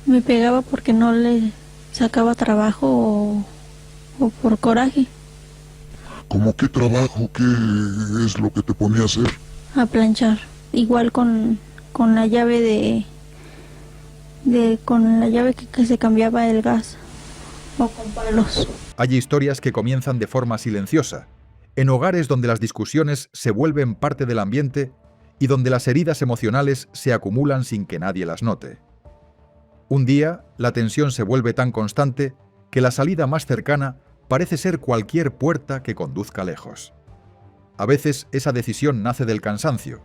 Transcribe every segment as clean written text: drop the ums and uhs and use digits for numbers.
Me pegaba porque no le sacaba trabajo o por coraje. ¿Cómo qué trabajo? ¿Qué es lo que te ponía a hacer? A planchar. Igual con la llave con la llave que se cambiaba el gas o con palos. Hay historias que comienzan de forma silenciosa, en hogares donde las discusiones se vuelven parte del ambiente y donde las heridas emocionales se acumulan sin que nadie las note. Un día, la tensión se vuelve tan constante que la salida más cercana parece ser cualquier puerta que conduzca lejos. A veces esa decisión nace del cansancio,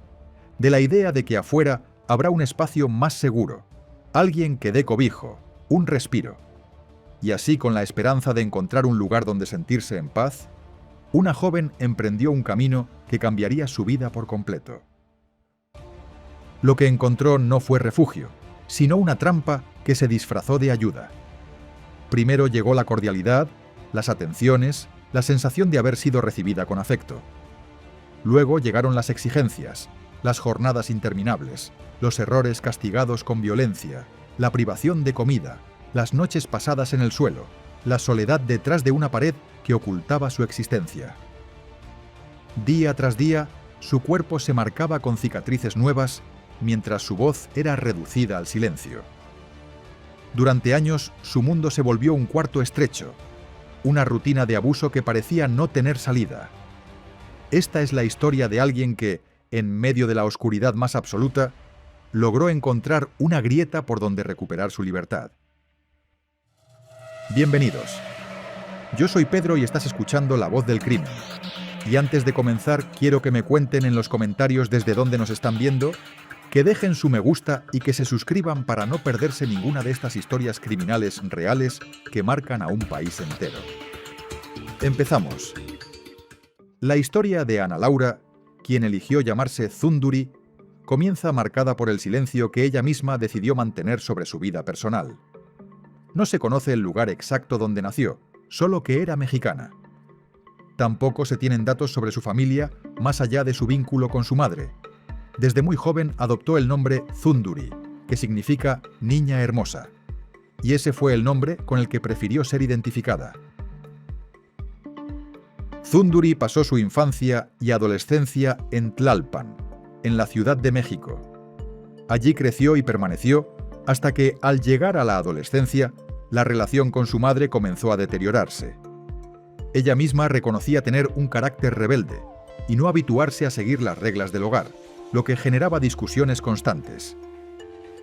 de la idea de que afuera habrá un espacio más seguro, alguien que dé cobijo, un respiro. Y así, con la esperanza de encontrar un lugar donde sentirse en paz, una joven emprendió un camino que cambiaría su vida por completo. Lo que encontró no fue refugio, sino una trampa que se disfrazó de ayuda. Primero llegó la cordialidad, las atenciones, la sensación de haber sido recibida con afecto. Luego llegaron las exigencias, las jornadas interminables, los errores castigados con violencia, la privación de comida, las noches pasadas en el suelo, la soledad detrás de una pared que ocultaba su existencia. Día tras día, su cuerpo se marcaba con cicatrices nuevas, mientras su voz era reducida al silencio. Durante años, su mundo se volvió un cuarto estrecho, una rutina de abuso que parecía no tener salida. Esta es la historia de alguien que, en medio de la oscuridad más absoluta, logró encontrar una grieta por donde recuperar su libertad. Bienvenidos. Yo soy Pedro y estás escuchando La Voz del Crimen. Y antes de comenzar, quiero que me cuenten en los comentarios desde dónde nos están viendo, que dejen su me gusta y que se suscriban para no perderse ninguna de estas historias criminales reales que marcan a un país entero. Empezamos. La historia de Ana Laura, quien eligió llamarse Zunduri, comienza marcada por el silencio que ella misma decidió mantener sobre su vida personal. No se conoce el lugar exacto donde nació, solo que era mexicana. Tampoco se tienen datos sobre su familia más allá de su vínculo con su madre. Desde muy joven adoptó el nombre Zunduri, que significa niña hermosa, y ese fue el nombre con el que prefirió ser identificada. Zunduri pasó su infancia y adolescencia en Tlalpan, en la Ciudad de México. Allí creció y permaneció hasta que, al llegar a la adolescencia, la relación con su madre comenzó a deteriorarse. Ella misma reconocía tener un carácter rebelde y no habituarse a seguir las reglas del hogar, lo que generaba discusiones constantes.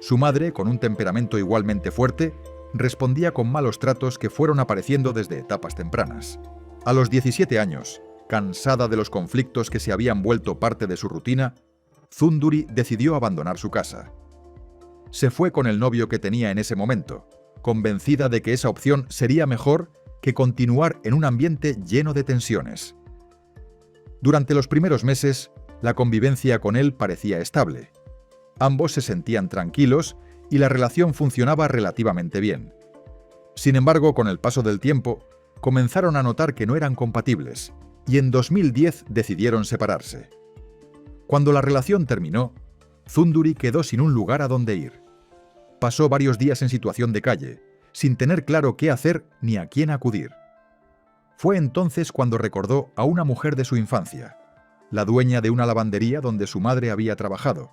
Su madre, con un temperamento igualmente fuerte, respondía con malos tratos que fueron apareciendo desde etapas tempranas. A los 17 años, cansada de los conflictos que se habían vuelto parte de su rutina, Zunduri decidió abandonar su casa. Se fue con el novio que tenía en ese momento, convencida de que esa opción sería mejor que continuar en un ambiente lleno de tensiones. Durante los primeros meses, la convivencia con él parecía estable. Ambos se sentían tranquilos y la relación funcionaba relativamente bien. Sin embargo, con el paso del tiempo, comenzaron a notar que no eran compatibles y en 2010 decidieron separarse. Cuando la relación terminó, Zunduri quedó sin un lugar a donde ir. Pasó varios días en situación de calle, sin tener claro qué hacer ni a quién acudir. Fue entonces cuando recordó a una mujer de su infancia, la dueña de una lavandería donde su madre había trabajado,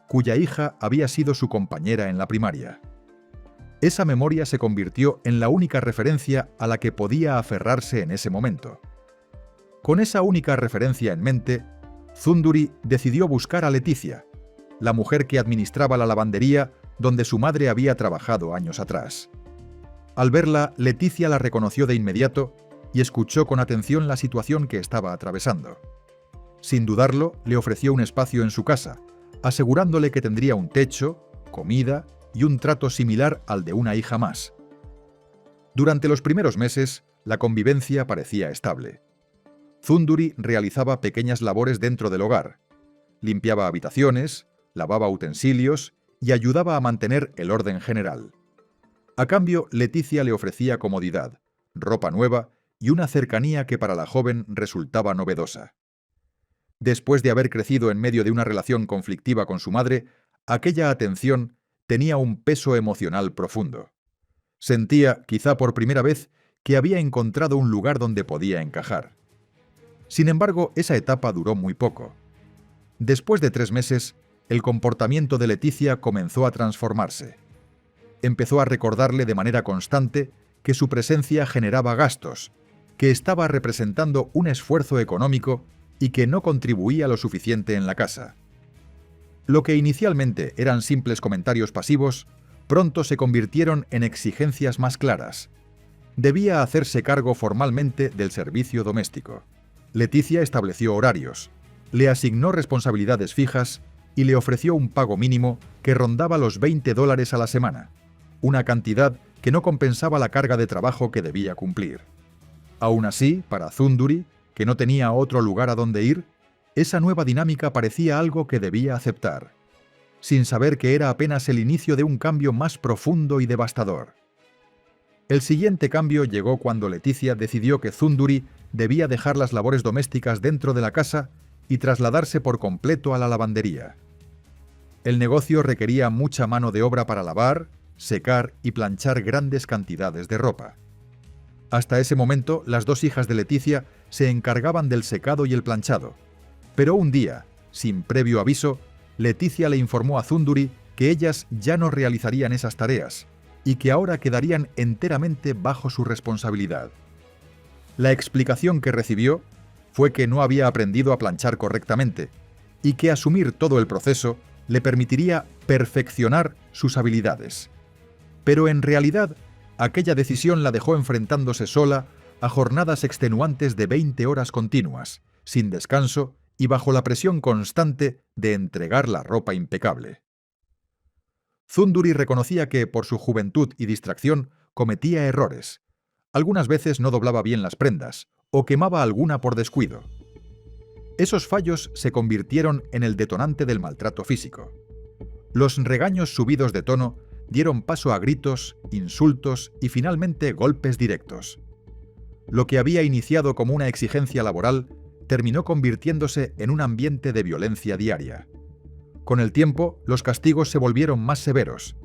cuya hija había sido su compañera en la primaria. Esa memoria se convirtió en la única referencia a la que podía aferrarse en ese momento. Con esa única referencia en mente, Zunduri decidió buscar a Leticia, la mujer que administraba la lavandería donde su madre había trabajado años atrás. Al verla, Leticia la reconoció de inmediato y escuchó con atención la situación que estaba atravesando. Sin dudarlo, le ofreció un espacio en su casa, asegurándole que tendría un techo, comida y un trato similar al de una hija más. Durante los primeros meses, la convivencia parecía estable. Zunduri realizaba pequeñas labores dentro del hogar, limpiaba habitaciones, lavaba utensilios y ayudaba a mantener el orden general. A cambio, Leticia le ofrecía comodidad, ropa nueva y una cercanía que para la joven resultaba novedosa. Después de haber crecido en medio de una relación conflictiva con su madre, aquella atención tenía un peso emocional profundo. Sentía, quizá por primera vez, que había encontrado un lugar donde podía encajar. Sin embargo, esa etapa duró muy poco. Después de 3 meses, el comportamiento de Leticia comenzó a transformarse. Empezó a recordarle de manera constante que su presencia generaba gastos, que estaba representando un esfuerzo económico y que no contribuía lo suficiente en la casa. Lo que inicialmente eran simples comentarios pasivos, pronto se convirtieron en exigencias más claras. Debía hacerse cargo formalmente del servicio doméstico. Leticia estableció horarios, le asignó responsabilidades fijas y le ofreció un pago mínimo que rondaba los $20 a la semana, una cantidad que no compensaba la carga de trabajo que debía cumplir. Aún así, para Thundury, que no tenía otro lugar a donde ir, esa nueva dinámica parecía algo que debía aceptar, sin saber que era apenas el inicio de un cambio más profundo y devastador. El siguiente cambio llegó cuando Leticia decidió que Thundury debía dejar las labores domésticas dentro de la casa y trasladarse por completo a la lavandería. El negocio requería mucha mano de obra para lavar, secar y planchar grandes cantidades de ropa. Hasta ese momento, las 2 hijas de Leticia se encargaban del secado y el planchado. Pero un día, sin previo aviso, Leticia le informó a Thundury que ellas ya no realizarían esas tareas y que ahora quedarían enteramente bajo su responsabilidad. La explicación que recibió fue que no había aprendido a planchar correctamente y que asumir todo el proceso le permitiría perfeccionar sus habilidades. Pero en realidad, aquella decisión la dejó enfrentándose sola a jornadas extenuantes de 20 horas continuas, sin descanso y bajo la presión constante de entregar la ropa impecable. Thundury reconocía que, por su juventud y distracción, cometía errores. Algunas veces no doblaba bien las prendas, o quemaba alguna por descuido. Esos fallos se convirtieron en el detonante del maltrato físico. Los regaños subidos de tono dieron paso a gritos, insultos y finalmente golpes directos. Lo que había iniciado como una exigencia laboral terminó convirtiéndose en un ambiente de violencia diaria. Con el tiempo, los castigos se volvieron más severos.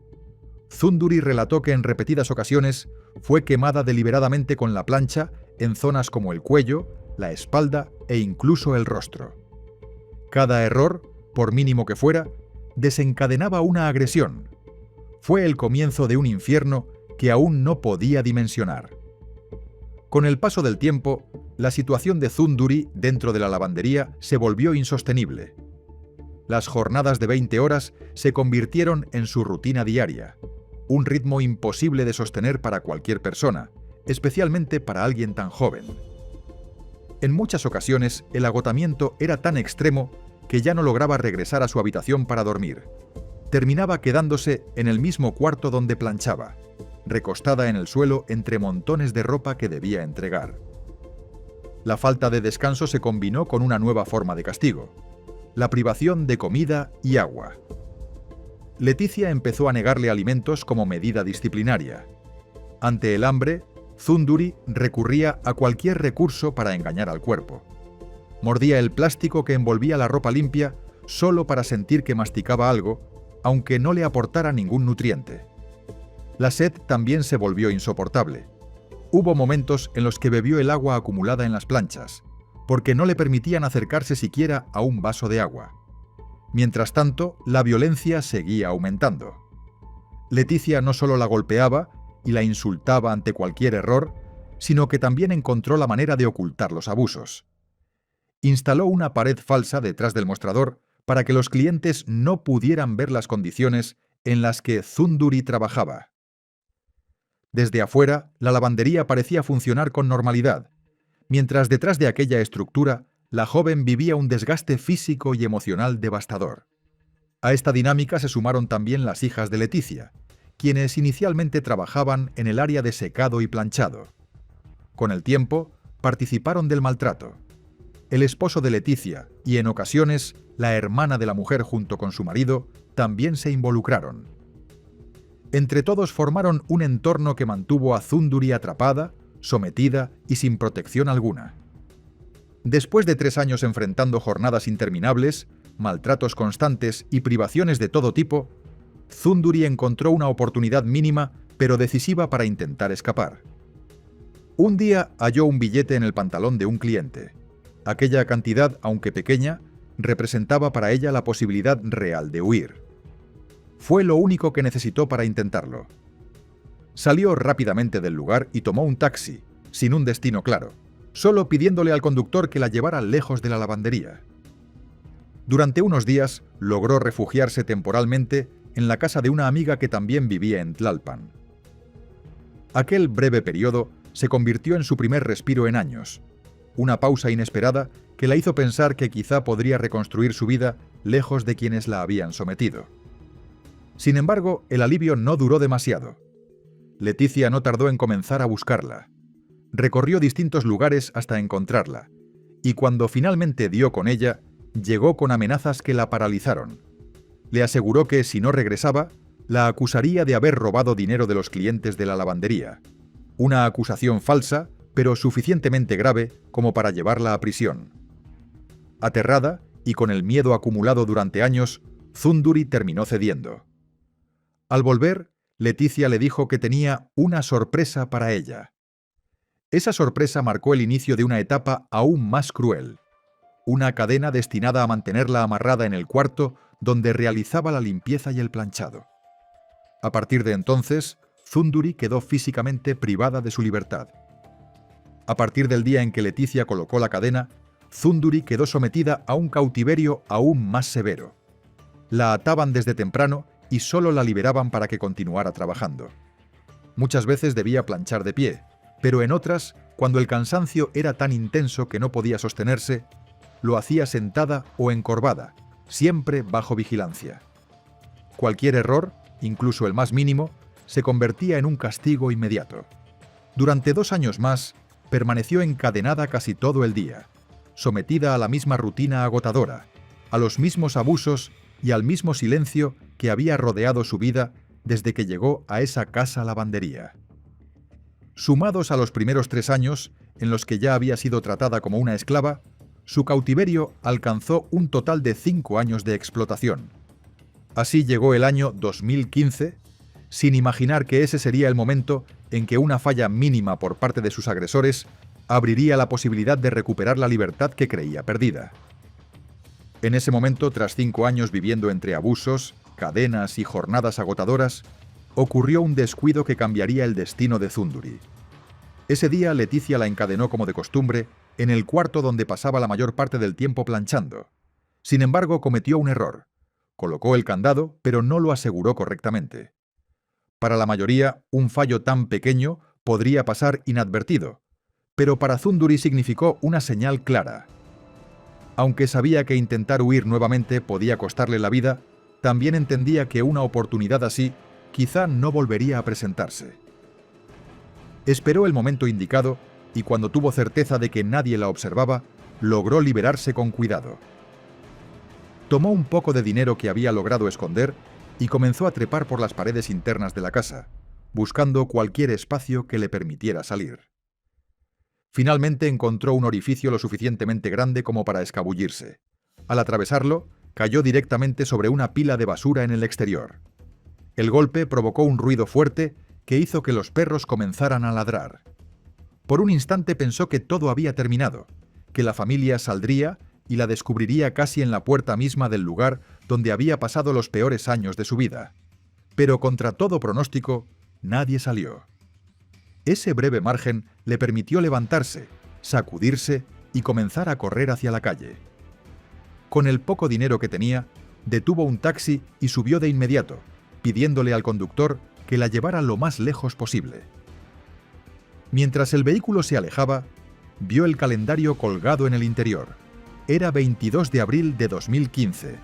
Thundury relató que en repetidas ocasiones fue quemada deliberadamente con la plancha en zonas como el cuello, la espalda e incluso el rostro. Cada error, por mínimo que fuera, desencadenaba una agresión. Fue el comienzo de un infierno que aún no podía dimensionar. Con el paso del tiempo, la situación de Thundury dentro de la lavandería se volvió insostenible. Las jornadas de 20 horas se convirtieron en su rutina diaria, un ritmo imposible de sostener para cualquier persona, especialmente para alguien tan joven. En muchas ocasiones, el agotamiento era tan extremo que ya no lograba regresar a su habitación para dormir. Terminaba quedándose en el mismo cuarto donde planchaba, recostada en el suelo entre montones de ropa que debía entregar. La falta de descanso se combinó con una nueva forma de castigo: la privación de comida y agua. Leticia empezó a negarle alimentos como medida disciplinaria. Ante el hambre, Thundury recurría a cualquier recurso para engañar al cuerpo. Mordía el plástico que envolvía la ropa limpia solo para sentir que masticaba algo, aunque no le aportara ningún nutriente. La sed también se volvió insoportable. Hubo momentos en los que bebió el agua acumulada en las planchas, porque no le permitían acercarse siquiera a un vaso de agua. Mientras tanto, la violencia seguía aumentando. Leticia no solo la golpeaba y la insultaba ante cualquier error, sino que también encontró la manera de ocultar los abusos. Instaló una pared falsa detrás del mostrador para que los clientes no pudieran ver las condiciones en las que Thundury trabajaba. Desde afuera, la lavandería parecía funcionar con normalidad, mientras detrás de aquella estructura, la joven vivía un desgaste físico y emocional devastador. A esta dinámica se sumaron también las hijas de Leticia, quienes inicialmente trabajaban en el área de secado y planchado. Con el tiempo, participaron del maltrato. El esposo de Leticia y, en ocasiones, la hermana de la mujer junto con su marido también se involucraron. Entre todos formaron un entorno que mantuvo a Thundury atrapada, sometida y sin protección alguna. Después de 3 años enfrentando jornadas interminables, maltratos constantes y privaciones de todo tipo, Zunduri encontró una oportunidad mínima pero decisiva para intentar escapar. Un día halló un billete en el pantalón de un cliente. Aquella cantidad, aunque pequeña, representaba para ella la posibilidad real de huir. Fue lo único que necesitó para intentarlo. Salió rápidamente del lugar y tomó un taxi, sin un destino claro, solo pidiéndole al conductor que la llevara lejos de la lavandería. Durante unos días logró refugiarse temporalmente en la casa de una amiga que también vivía en Tlalpan. Aquel breve periodo se convirtió en su primer respiro en años, una pausa inesperada que la hizo pensar que quizá podría reconstruir su vida lejos de quienes la habían sometido. Sin embargo, el alivio no duró demasiado. Leticia no tardó en comenzar a buscarla. Recorrió distintos lugares hasta encontrarla, y cuando finalmente dio con ella, llegó con amenazas que la paralizaron. Le aseguró que, si no regresaba, la acusaría de haber robado dinero de los clientes de la lavandería. Una acusación falsa, pero suficientemente grave como para llevarla a prisión. Aterrada, y con el miedo acumulado durante años, Zunduri terminó cediendo. Al volver, Leticia le dijo que tenía una sorpresa para ella. Esa sorpresa marcó el inicio de una etapa aún más cruel. Una cadena destinada a mantenerla amarrada en el cuarto donde realizaba la limpieza y el planchado. A partir de entonces, Zunduri quedó físicamente privada de su libertad. A partir del día en que Leticia colocó la cadena, Zunduri quedó sometida a un cautiverio aún más severo. La ataban desde temprano y solo la liberaban para que continuara trabajando. Muchas veces debía planchar de pie, pero en otras, cuando el cansancio era tan intenso que no podía sostenerse, lo hacía sentada o encorvada, siempre bajo vigilancia. Cualquier error, incluso el más mínimo, se convertía en un castigo inmediato. Durante 2 años más, permaneció encadenada casi todo el día, sometida a la misma rutina agotadora, a los mismos abusos y al mismo silencio que había rodeado su vida desde que llegó a esa casa lavandería. Sumados a los primeros 3 años, en los que ya había sido tratada como una esclava, su cautiverio alcanzó un total de 5 años de explotación. Así llegó el año 2015, sin imaginar que ese sería el momento en que una falla mínima por parte de sus agresores abriría la posibilidad de recuperar la libertad que creía perdida. En ese momento, tras 5 años viviendo entre abusos, cadenas y jornadas agotadoras, ocurrió un descuido que cambiaría el destino de Zunduri. Ese día Leticia la encadenó como de costumbre en el cuarto donde pasaba la mayor parte del tiempo planchando. Sin embargo, cometió un error. Colocó el candado, pero no lo aseguró correctamente. Para la mayoría, un fallo tan pequeño podría pasar inadvertido, pero para Zunduri significó una señal clara. Aunque sabía que intentar huir nuevamente podía costarle la vida, también entendía que una oportunidad así quizá no volvería a presentarse. Esperó el momento indicado y cuando tuvo certeza de que nadie la observaba, logró liberarse con cuidado. Tomó un poco de dinero que había logrado esconder y comenzó a trepar por las paredes internas de la casa, buscando cualquier espacio que le permitiera salir. Finalmente encontró un orificio lo suficientemente grande como para escabullirse. Al atravesarlo, cayó directamente sobre una pila de basura en el exterior. El golpe provocó un ruido fuerte que hizo que los perros comenzaran a ladrar. Por un instante pensó que todo había terminado, que la familia saldría y la descubriría casi en la puerta misma del lugar donde había pasado los peores años de su vida. Pero contra todo pronóstico, nadie salió. Ese breve margen le permitió levantarse, sacudirse y comenzar a correr hacia la calle. Con el poco dinero que tenía, detuvo un taxi y subió de inmediato, pidiéndole al conductor que la llevara lo más lejos posible. Mientras el vehículo se alejaba, vio el calendario colgado en el interior. Era 22 de abril de 2015,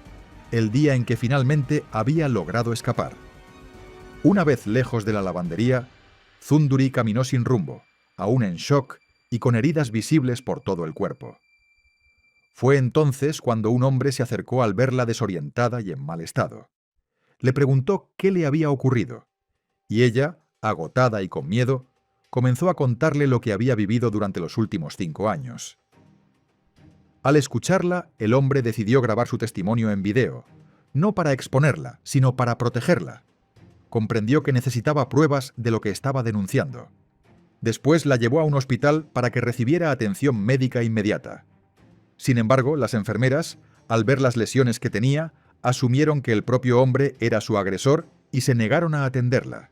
el día en que finalmente había logrado escapar. Una vez lejos de la lavandería, Zunduri caminó sin rumbo, aún en shock y con heridas visibles por todo el cuerpo. Fue entonces cuando un hombre se acercó al verla desorientada y en mal estado. Le preguntó qué le había ocurrido, y ella, agotada y con miedo, comenzó a contarle lo que había vivido durante los últimos 5 años. Al escucharla, el hombre decidió grabar su testimonio en video, no para exponerla, sino para protegerla. Comprendió que necesitaba pruebas de lo que estaba denunciando. Después la llevó a un hospital para que recibiera atención médica inmediata. Sin embargo, las enfermeras, al ver las lesiones que tenía, asumieron que el propio hombre era su agresor y se negaron a atenderla.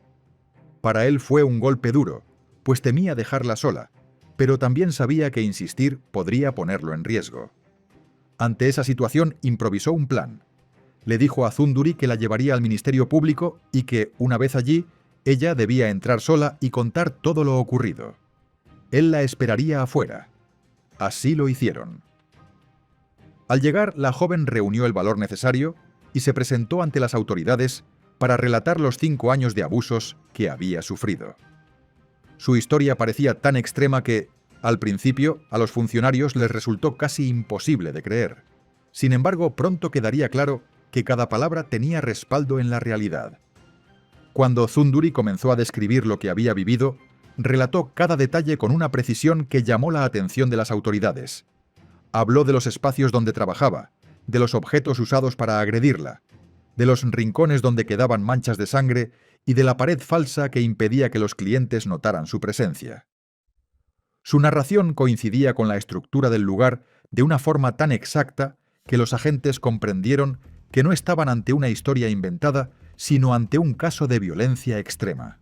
Para él fue un golpe duro, pues temía dejarla sola, pero también sabía que insistir podría ponerlo en riesgo. Ante esa situación improvisó un plan. Le dijo a Zunduri que la llevaría al Ministerio Público y que, una vez allí, ella debía entrar sola y contar todo lo ocurrido. Él la esperaría afuera. Así lo hicieron. Al llegar, la joven reunió el valor necesario y se presentó ante las autoridades para relatar los 5 años de abusos que había sufrido. Su historia parecía tan extrema que, al principio, a los funcionarios les resultó casi imposible de creer. Sin embargo, pronto quedaría claro que cada palabra tenía respaldo en la realidad. Cuando Zunduri comenzó a describir lo que había vivido, relató cada detalle con una precisión que llamó la atención de las autoridades. Habló de los espacios donde trabajaba, de los objetos usados para agredirla, de los rincones donde quedaban manchas de sangre y de la pared falsa que impedía que los clientes notaran su presencia. Su narración coincidía con la estructura del lugar de una forma tan exacta que los agentes comprendieron que no estaban ante una historia inventada, sino ante un caso de violencia extrema.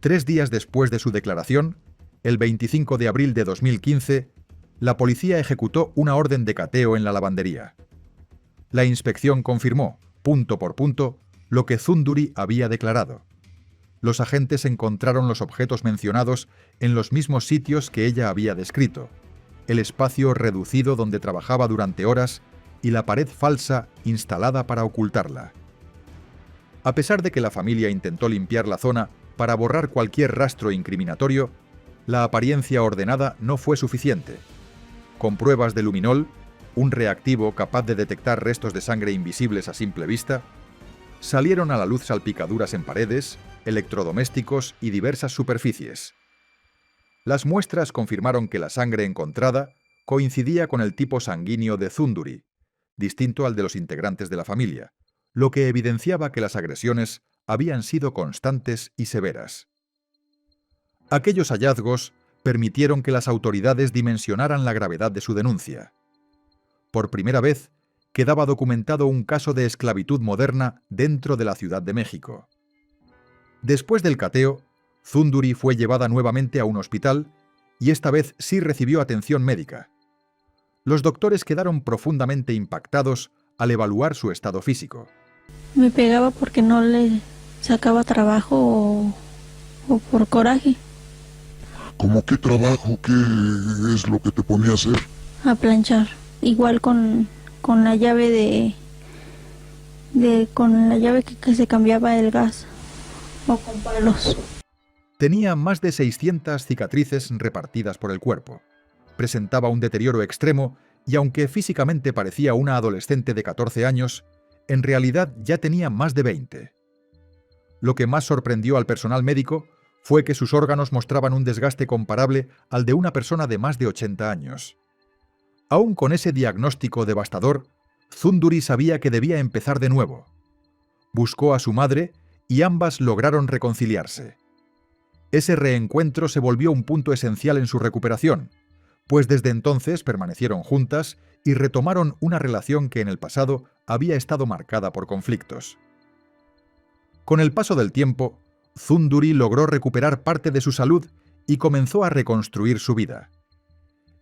3 días después de su declaración, el 25 de abril de 2015, la policía ejecutó una orden de cateo en la lavandería. La inspección confirmó, punto por punto, lo que Zunduri había declarado. Los agentes encontraron los objetos mencionados en los mismos sitios que ella había descrito: el espacio reducido donde trabajaba durante horas y la pared falsa instalada para ocultarla. A pesar de que la familia intentó limpiar la zona para borrar cualquier rastro incriminatorio, la apariencia ordenada no fue suficiente. Con pruebas de luminol, un reactivo capaz de detectar restos de sangre invisibles a simple vista, salieron a la luz salpicaduras en paredes, electrodomésticos y diversas superficies. Las muestras confirmaron que la sangre encontrada coincidía con el tipo sanguíneo de Zunduri, distinto al de los integrantes de la familia, lo que evidenciaba que las agresiones habían sido constantes y severas. Aquellos hallazgos permitieron que las autoridades dimensionaran la gravedad de su denuncia. Por primera vez, quedaba documentado un caso de esclavitud moderna dentro de la Ciudad de México. Después del cateo, Zunduri fue llevada nuevamente a un hospital y esta vez sí recibió atención médica. Los doctores quedaron profundamente impactados al evaluar su estado físico. Me pegaba porque no le sacaba trabajo o por coraje. ¿Cómo qué trabajo? ¿Qué es lo que te ponía a hacer? A planchar. Igual con la llave con la llave que se cambiaba el gas. O con palos. Tenía más de 600 cicatrices repartidas por el cuerpo. Presentaba un deterioro extremo y aunque físicamente parecía una adolescente de 14 años, en realidad ya tenía más de 20. Lo que más sorprendió al personal médico fue que sus órganos mostraban un desgaste comparable al de una persona de más de 80 años. Aún con ese diagnóstico devastador, Zunduri sabía que debía empezar de nuevo. Buscó a su madre y ambas lograron reconciliarse. Ese reencuentro se volvió un punto esencial en su recuperación, pues desde entonces permanecieron juntas y retomaron una relación que en el pasado había estado marcada por conflictos. Con el paso del tiempo, Zunduri logró recuperar parte de su salud y comenzó a reconstruir su vida.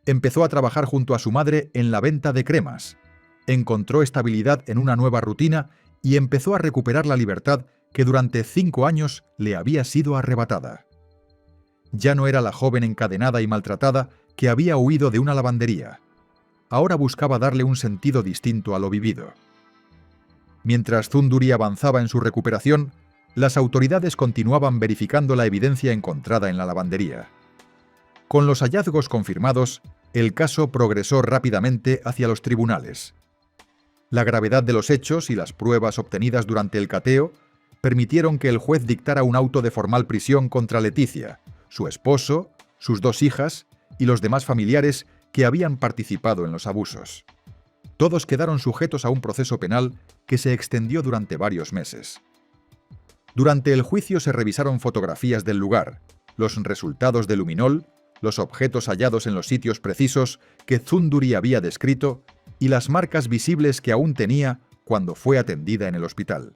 Empezó a trabajar junto a su madre en la venta de cremas, encontró estabilidad en una nueva rutina y empezó a recuperar la libertad que durante 5 años le había sido arrebatada. Ya no era la joven encadenada y maltratada que había huido de una lavandería. Ahora buscaba darle un sentido distinto a lo vivido. Mientras Zunduri avanzaba en su recuperación, las autoridades continuaban verificando la evidencia encontrada en la lavandería. Con los hallazgos confirmados, el caso progresó rápidamente hacia los tribunales. La gravedad de los hechos y las pruebas obtenidas durante el cateo permitieron que el juez dictara un auto de formal prisión contra Leticia, su esposo, sus 2 hijas y los demás familiares que habían participado en los abusos. Todos quedaron sujetos a un proceso penal que se extendió durante varios meses. Durante el juicio se revisaron fotografías del lugar, los resultados de luminol, los objetos hallados en los sitios precisos que Thunduri había descrito y las marcas visibles que aún tenía cuando fue atendida en el hospital.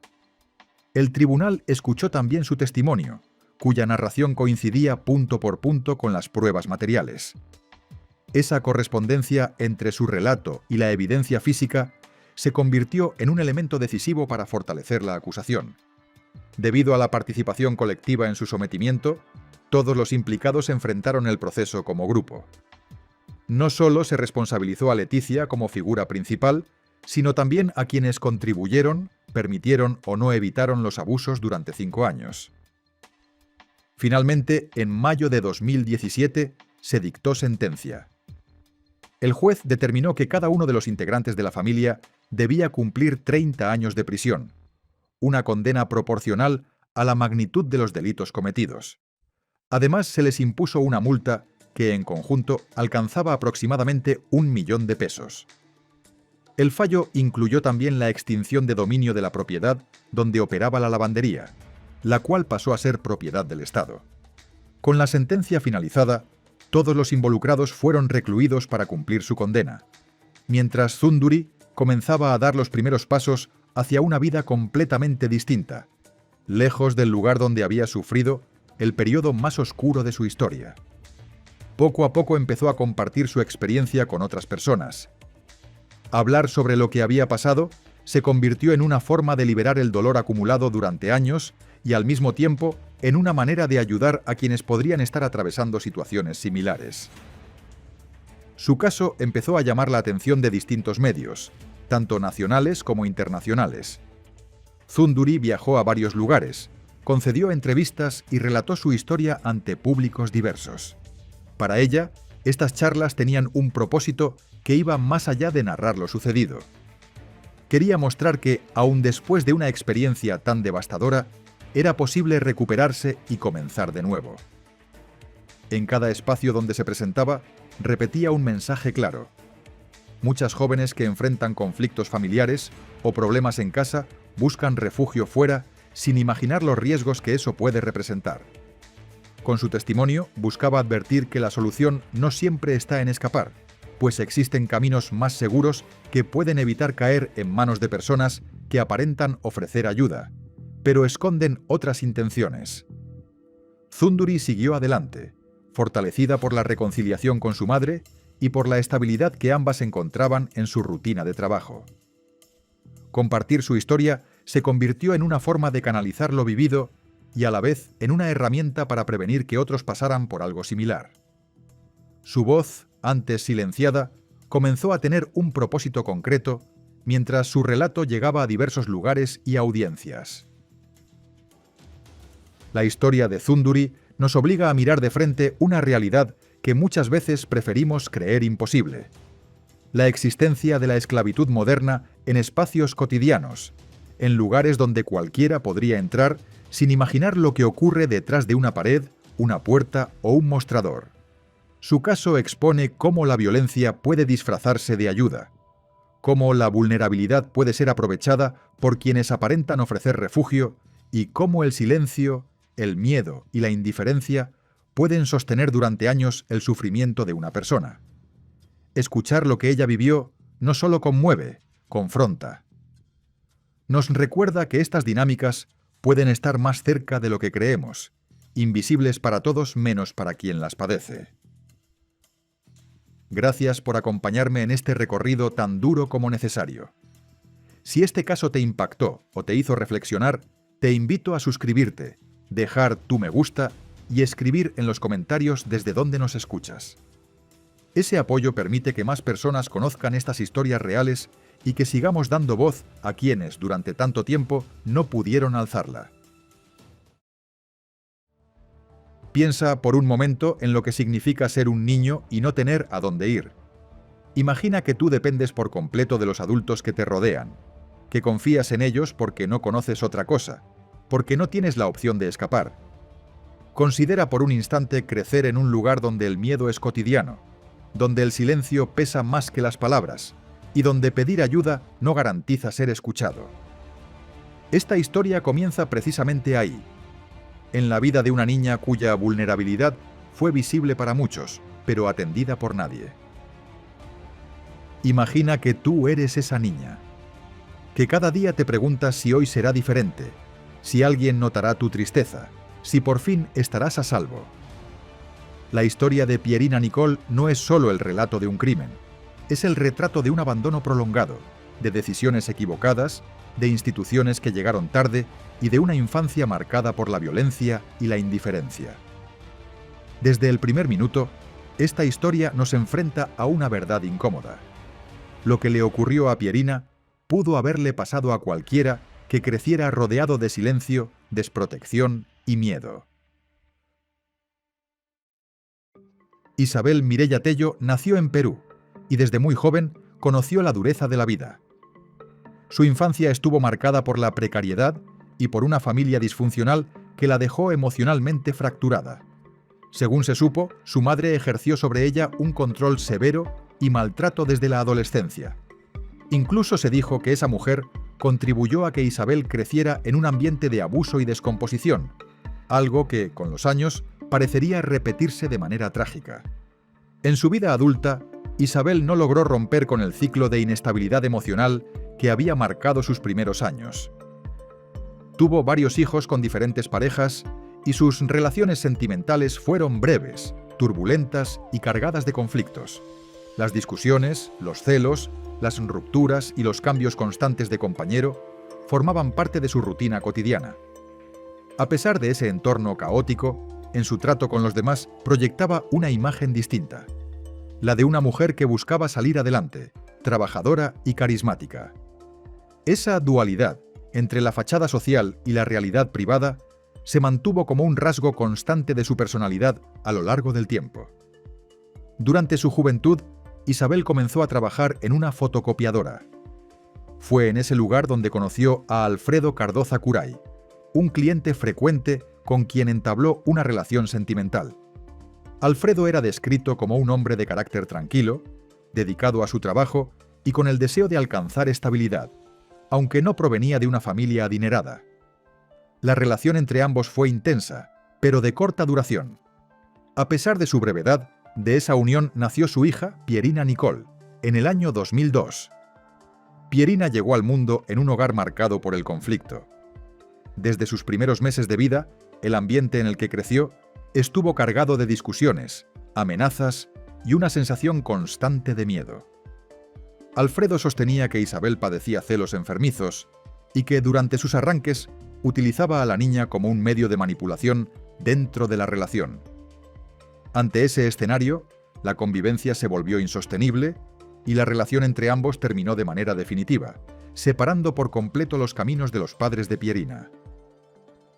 El tribunal escuchó también su testimonio, cuya narración coincidía punto por punto con las pruebas materiales. Esa correspondencia entre su relato y la evidencia física se convirtió en un elemento decisivo para fortalecer la acusación. Debido a la participación colectiva en su sometimiento, todos los implicados enfrentaron el proceso como grupo. No solo se responsabilizó a Leticia como figura principal, sino también a quienes contribuyeron, permitieron o no evitaron los abusos durante 5 años. Finalmente, en mayo de 2017, se dictó sentencia. El juez determinó que cada uno de los integrantes de la familia debía cumplir 30 años de prisión, una condena proporcional a la magnitud de los delitos cometidos. Además, se les impuso una multa que, en conjunto, alcanzaba aproximadamente 1 millón de pesos. El fallo incluyó también la extinción de dominio de la propiedad donde operaba la lavandería, la cual pasó a ser propiedad del Estado. Con la sentencia finalizada, todos los involucrados fueron recluidos para cumplir su condena, mientras Thunduri comenzaba a dar los primeros pasos hacia una vida completamente distinta, lejos del lugar donde había sufrido el periodo más oscuro de su historia. Poco a poco empezó a compartir su experiencia con otras personas. Hablar sobre lo que había pasado se convirtió en una forma de liberar el dolor acumulado durante años y al mismo tiempo en una manera de ayudar a quienes podrían estar atravesando situaciones similares. Su caso empezó a llamar la atención de distintos medios, tanto nacionales como internacionales. Thunduri viajó a varios lugares, concedió entrevistas y relató su historia ante públicos diversos. Para ella, estas charlas tenían un propósito que iba más allá de narrar lo sucedido. Quería mostrar que, aun después de una experiencia tan devastadora, era posible recuperarse y comenzar de nuevo. En cada espacio donde se presentaba, repetía un mensaje claro. Muchas jóvenes que enfrentan conflictos familiares o problemas en casa buscan refugio fuera sin imaginar los riesgos que eso puede representar. Con su testimonio, buscaba advertir que la solución no siempre está en escapar, pues existen caminos más seguros que pueden evitar caer en manos de personas que aparentan ofrecer ayuda, pero esconden otras intenciones. Thunduri siguió adelante, fortalecida por la reconciliación con su madre y por la estabilidad que ambas encontraban en su rutina de trabajo. Compartir su historia se convirtió en una forma de canalizar lo vivido y a la vez en una herramienta para prevenir que otros pasaran por algo similar. Su voz, antes silenciada, comenzó a tener un propósito concreto mientras su relato llegaba a diversos lugares y audiencias. La historia de Thunduri nos obliga a mirar de frente una realidad que muchas veces preferimos creer imposible: la existencia de la esclavitud moderna en espacios cotidianos, en lugares donde cualquiera podría entrar sin imaginar lo que ocurre detrás de una pared, una puerta o un mostrador. Su caso expone cómo la violencia puede disfrazarse de ayuda, cómo la vulnerabilidad puede ser aprovechada por quienes aparentan ofrecer refugio y cómo el silencio, el miedo y la indiferencia pueden sostener durante años el sufrimiento de una persona. Escuchar lo que ella vivió no solo conmueve, confronta. Nos recuerda que estas dinámicas pueden estar más cerca de lo que creemos, invisibles para todos menos para quien las padece. Gracias por acompañarme en este recorrido tan duro como necesario. Si este caso te impactó o te hizo reflexionar, te invito a suscribirte, dejar tu me gusta y escribir en los comentarios desde donde nos escuchas. Ese apoyo permite que más personas conozcan estas historias reales y que sigamos dando voz a quienes durante tanto tiempo no pudieron alzarla. Piensa por un momento en lo que significa ser un niño y no tener a dónde ir. Imagina que tú dependes por completo de los adultos que te rodean, que confías en ellos porque no conoces otra cosa, porque no tienes la opción de escapar. Considera por un instante crecer en un lugar donde el miedo es cotidiano, donde el silencio pesa más que las palabras y donde pedir ayuda no garantiza ser escuchado. Esta historia comienza precisamente ahí, en la vida de una niña cuya vulnerabilidad fue visible para muchos, pero atendida por nadie. Imagina que tú eres esa niña, que cada día te preguntas si hoy será diferente, si alguien notará tu tristeza, si por fin estarás a salvo. La historia de Pierina Nicole no es solo el relato de un crimen, es el retrato de un abandono prolongado, de decisiones equivocadas, de instituciones que llegaron tarde y de una infancia marcada por la violencia y la indiferencia. Desde el primer minuto, esta historia nos enfrenta a una verdad incómoda. Lo que le ocurrió a Pierina pudo haberle pasado a cualquiera que creciera rodeado de silencio, desprotección y miedo. Isabel Mireya Tello nació en Perú y desde muy joven conoció la dureza de la vida. Su infancia estuvo marcada por la precariedad y por una familia disfuncional que la dejó emocionalmente fracturada. Según se supo, su madre ejerció sobre ella un control severo y maltrato desde la adolescencia. Incluso se dijo que esa mujer contribuyó a que Isabel creciera en un ambiente de abuso y descomposición, algo que, con los años, parecería repetirse de manera trágica. En su vida adulta, Isabel no logró romper con el ciclo de inestabilidad emocional que había marcado sus primeros años. Tuvo varios hijos con diferentes parejas y sus relaciones sentimentales fueron breves, turbulentas y cargadas de conflictos. Las discusiones, los celos, las rupturas y los cambios constantes de compañero formaban parte de su rutina cotidiana. A pesar de ese entorno caótico, en su trato con los demás proyectaba una imagen distinta, la de una mujer que buscaba salir adelante, trabajadora y carismática. Esa dualidad entre la fachada social y la realidad privada se mantuvo como un rasgo constante de su personalidad a lo largo del tiempo. Durante su juventud, Isabel comenzó a trabajar en una fotocopiadora. Fue en ese lugar donde conoció a Alfredo Cardoza Curay, un cliente frecuente con quien entabló una relación sentimental. Alfredo era descrito como un hombre de carácter tranquilo, dedicado a su trabajo y con el deseo de alcanzar estabilidad, aunque no provenía de una familia adinerada. La relación entre ambos fue intensa, pero de corta duración. A pesar de su brevedad, de esa unión nació su hija, Pierina Nicole, en el año 2002. Pierina llegó al mundo en un hogar marcado por el conflicto. Desde sus primeros meses de vida, el ambiente en el que creció estuvo cargado de discusiones, amenazas y una sensación constante de miedo. Alfredo sostenía que Isabel padecía celos enfermizos y que durante sus arranques utilizaba a la niña como un medio de manipulación dentro de la relación. Ante ese escenario, la convivencia se volvió insostenible y la relación entre ambos terminó de manera definitiva, separando por completo los caminos de los padres de Pierina.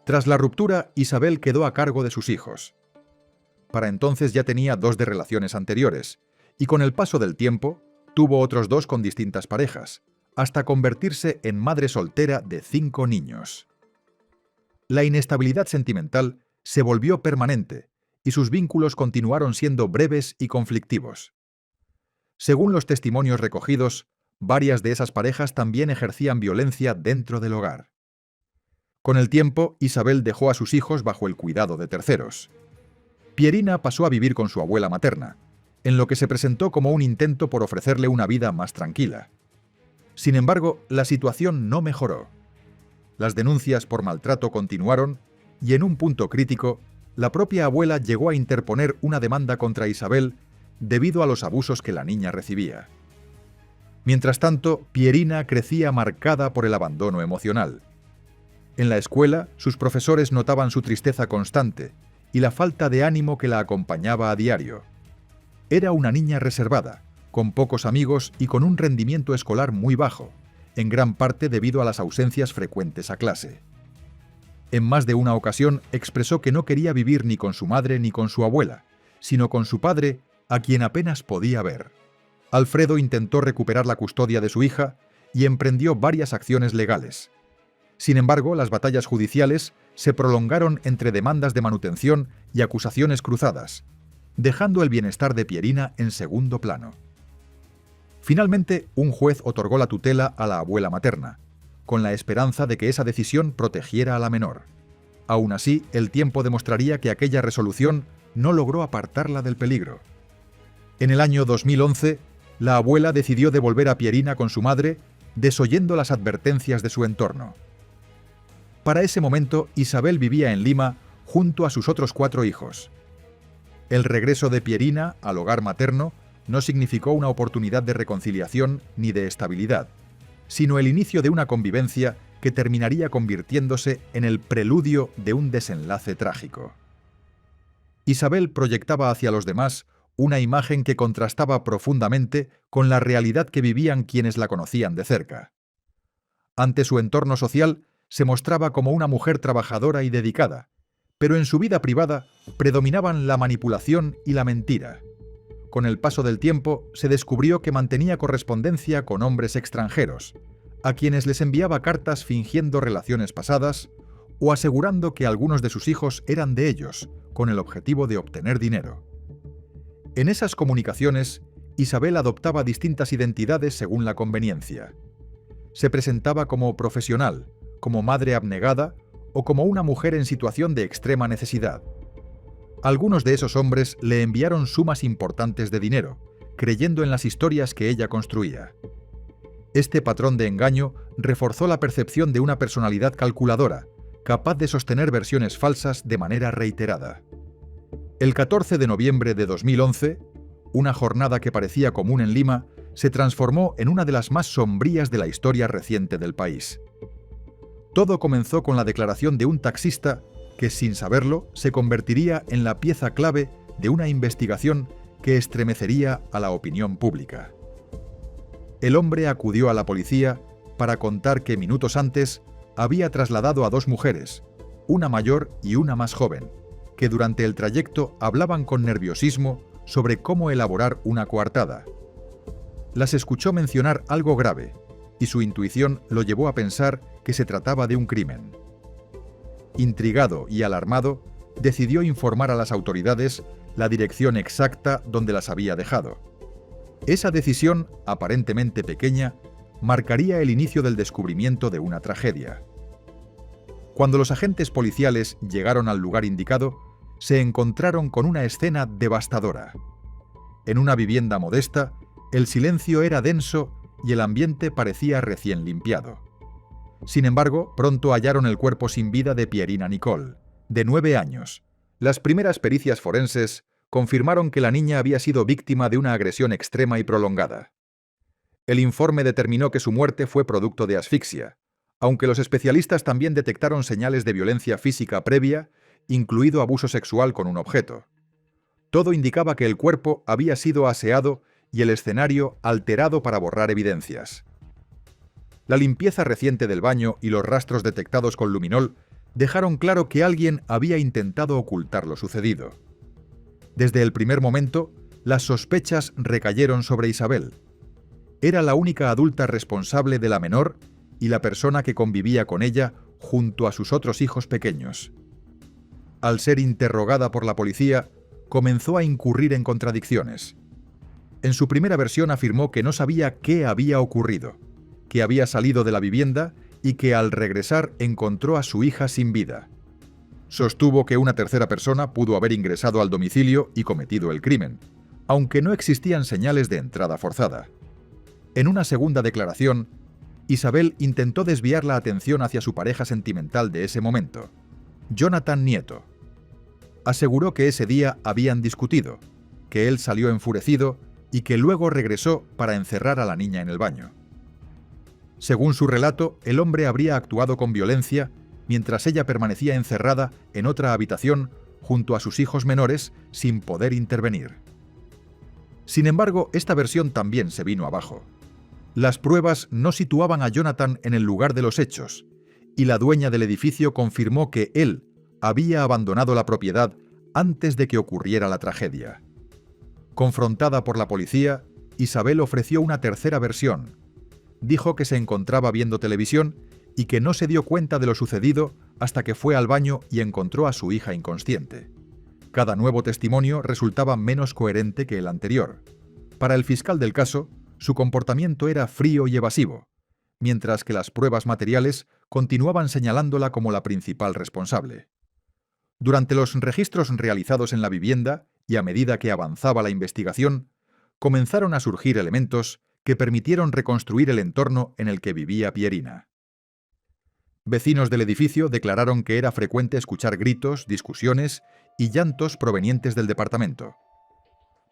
Tras la ruptura, Isabel quedó a cargo de sus hijos. Para entonces ya tenía 2 de relaciones anteriores, y con el paso del tiempo, tuvo otros 2 con distintas parejas, hasta convertirse en madre soltera de 5 niños. La inestabilidad sentimental se volvió permanente, y sus vínculos continuaron siendo breves y conflictivos. Según los testimonios recogidos, varias de esas parejas también ejercían violencia dentro del hogar. Con el tiempo, Isabel dejó a sus hijos bajo el cuidado de terceros. Pierina pasó a vivir con su abuela materna, en lo que se presentó como un intento por ofrecerle una vida más tranquila. Sin embargo, la situación no mejoró. Las denuncias por maltrato continuaron y en un punto crítico, la propia abuela llegó a interponer una demanda contra Isabel debido a los abusos que la niña recibía. Mientras tanto, Pierina crecía marcada por el abandono emocional. En la escuela, sus profesores notaban su tristeza constante y la falta de ánimo que la acompañaba a diario. Era una niña reservada, con pocos amigos y con un rendimiento escolar muy bajo, en gran parte debido a las ausencias frecuentes a clase. En más de una ocasión expresó que no quería vivir ni con su madre ni con su abuela, sino con su padre, a quien apenas podía ver. Alfredo intentó recuperar la custodia de su hija y emprendió varias acciones legales. Sin embargo, las batallas judiciales se prolongaron entre demandas de manutención y acusaciones cruzadas, dejando el bienestar de Pierina en segundo plano. Finalmente, un juez otorgó la tutela a la abuela materna, con la esperanza de que esa decisión protegiera a la menor. Aún así, el tiempo demostraría que aquella resolución no logró apartarla del peligro. En el año 2011, la abuela decidió devolver a Pierina con su madre, desoyendo las advertencias de su entorno. Para ese momento, Isabel vivía en Lima junto a sus otros 4 hijos. El regreso de Pierina al hogar materno no significó una oportunidad de reconciliación ni de estabilidad, sino el inicio de una convivencia que terminaría convirtiéndose en el preludio de un desenlace trágico. Isabel proyectaba hacia los demás una imagen que contrastaba profundamente con la realidad que vivían quienes la conocían de cerca. Ante su entorno social, se mostraba como una mujer trabajadora y dedicada, pero en su vida privada predominaban la manipulación y la mentira. Con el paso del tiempo, se descubrió que mantenía correspondencia con hombres extranjeros, a quienes les enviaba cartas fingiendo relaciones pasadas o asegurando que algunos de sus hijos eran de ellos, con el objetivo de obtener dinero. En esas comunicaciones, Isabel adoptaba distintas identidades según la conveniencia. Se presentaba como profesional, como madre abnegada o como una mujer en situación de extrema necesidad. Algunos de esos hombres le enviaron sumas importantes de dinero, creyendo en las historias que ella construía. Este patrón de engaño reforzó la percepción de una personalidad calculadora, capaz de sostener versiones falsas de manera reiterada. El 14 de noviembre de 2011, una jornada que parecía común en Lima, se transformó en una de las más sombrías de la historia reciente del país. Todo comenzó con la declaración de un taxista que, sin saberlo, se convertiría en la pieza clave de una investigación que estremecería a la opinión pública. El hombre acudió a la policía para contar que minutos antes había trasladado a 2 mujeres, una mayor y una más joven, que durante el trayecto hablaban con nerviosismo sobre cómo elaborar una coartada. Las escuchó mencionar algo grave, y su intuición lo llevó a pensar que se trataba de un crimen. Intrigado y alarmado, decidió informar a las autoridades la dirección exacta donde las había dejado. Esa decisión, aparentemente pequeña, marcaría el inicio del descubrimiento de una tragedia. Cuando los agentes policiales llegaron al lugar indicado, se encontraron con una escena devastadora. En una vivienda modesta, el silencio era denso y el ambiente parecía recién limpiado. Sin embargo, pronto hallaron el cuerpo sin vida de Pierina Nicole, de 9 años. Las primeras pericias forenses confirmaron que la niña había sido víctima de una agresión extrema y prolongada. El informe determinó que su muerte fue producto de asfixia, aunque los especialistas también detectaron señales de violencia física previa, incluido abuso sexual con un objeto. Todo indicaba que el cuerpo había sido aseado y el escenario alterado para borrar evidencias. La limpieza reciente del baño y los rastros detectados con luminol dejaron claro que alguien había intentado ocultar lo sucedido. Desde el primer momento, las sospechas recayeron sobre Isabel. Era la única adulta responsable de la menor y la persona que convivía con ella junto a sus otros hijos pequeños. Al ser interrogada por la policía, comenzó a incurrir en contradicciones. En su primera versión afirmó que no sabía qué había ocurrido, que había salido de la vivienda y que al regresar encontró a su hija sin vida. Sostuvo que una tercera persona pudo haber ingresado al domicilio y cometido el crimen, aunque no existían señales de entrada forzada. En una segunda declaración, Isabel intentó desviar la atención hacia su pareja sentimental de ese momento, Jonathan Nieto. Aseguró que ese día habían discutido, que él salió enfurecido y que luego regresó para encerrar a la niña en el baño. Según su relato, el hombre habría actuado con violencia mientras ella permanecía encerrada en otra habitación junto a sus hijos menores sin poder intervenir. Sin embargo, esta versión también se vino abajo. Las pruebas no situaban a Jonathan en el lugar de los hechos, y la dueña del edificio confirmó que él había abandonado la propiedad antes de que ocurriera la tragedia. Confrontada por la policía, Isabel ofreció una tercera versión. Dijo que se encontraba viendo televisión y que no se dio cuenta de lo sucedido hasta que fue al baño y encontró a su hija inconsciente. Cada nuevo testimonio resultaba menos coherente que el anterior. Para el fiscal del caso, su comportamiento era frío y evasivo, mientras que las pruebas materiales continuaban señalándola como la principal responsable. Durante los registros realizados en la vivienda y a medida que avanzaba la investigación, comenzaron a surgir elementos que permitieron reconstruir el entorno en el que vivía Pierina. Vecinos del edificio declararon que era frecuente escuchar gritos, discusiones y llantos provenientes del departamento.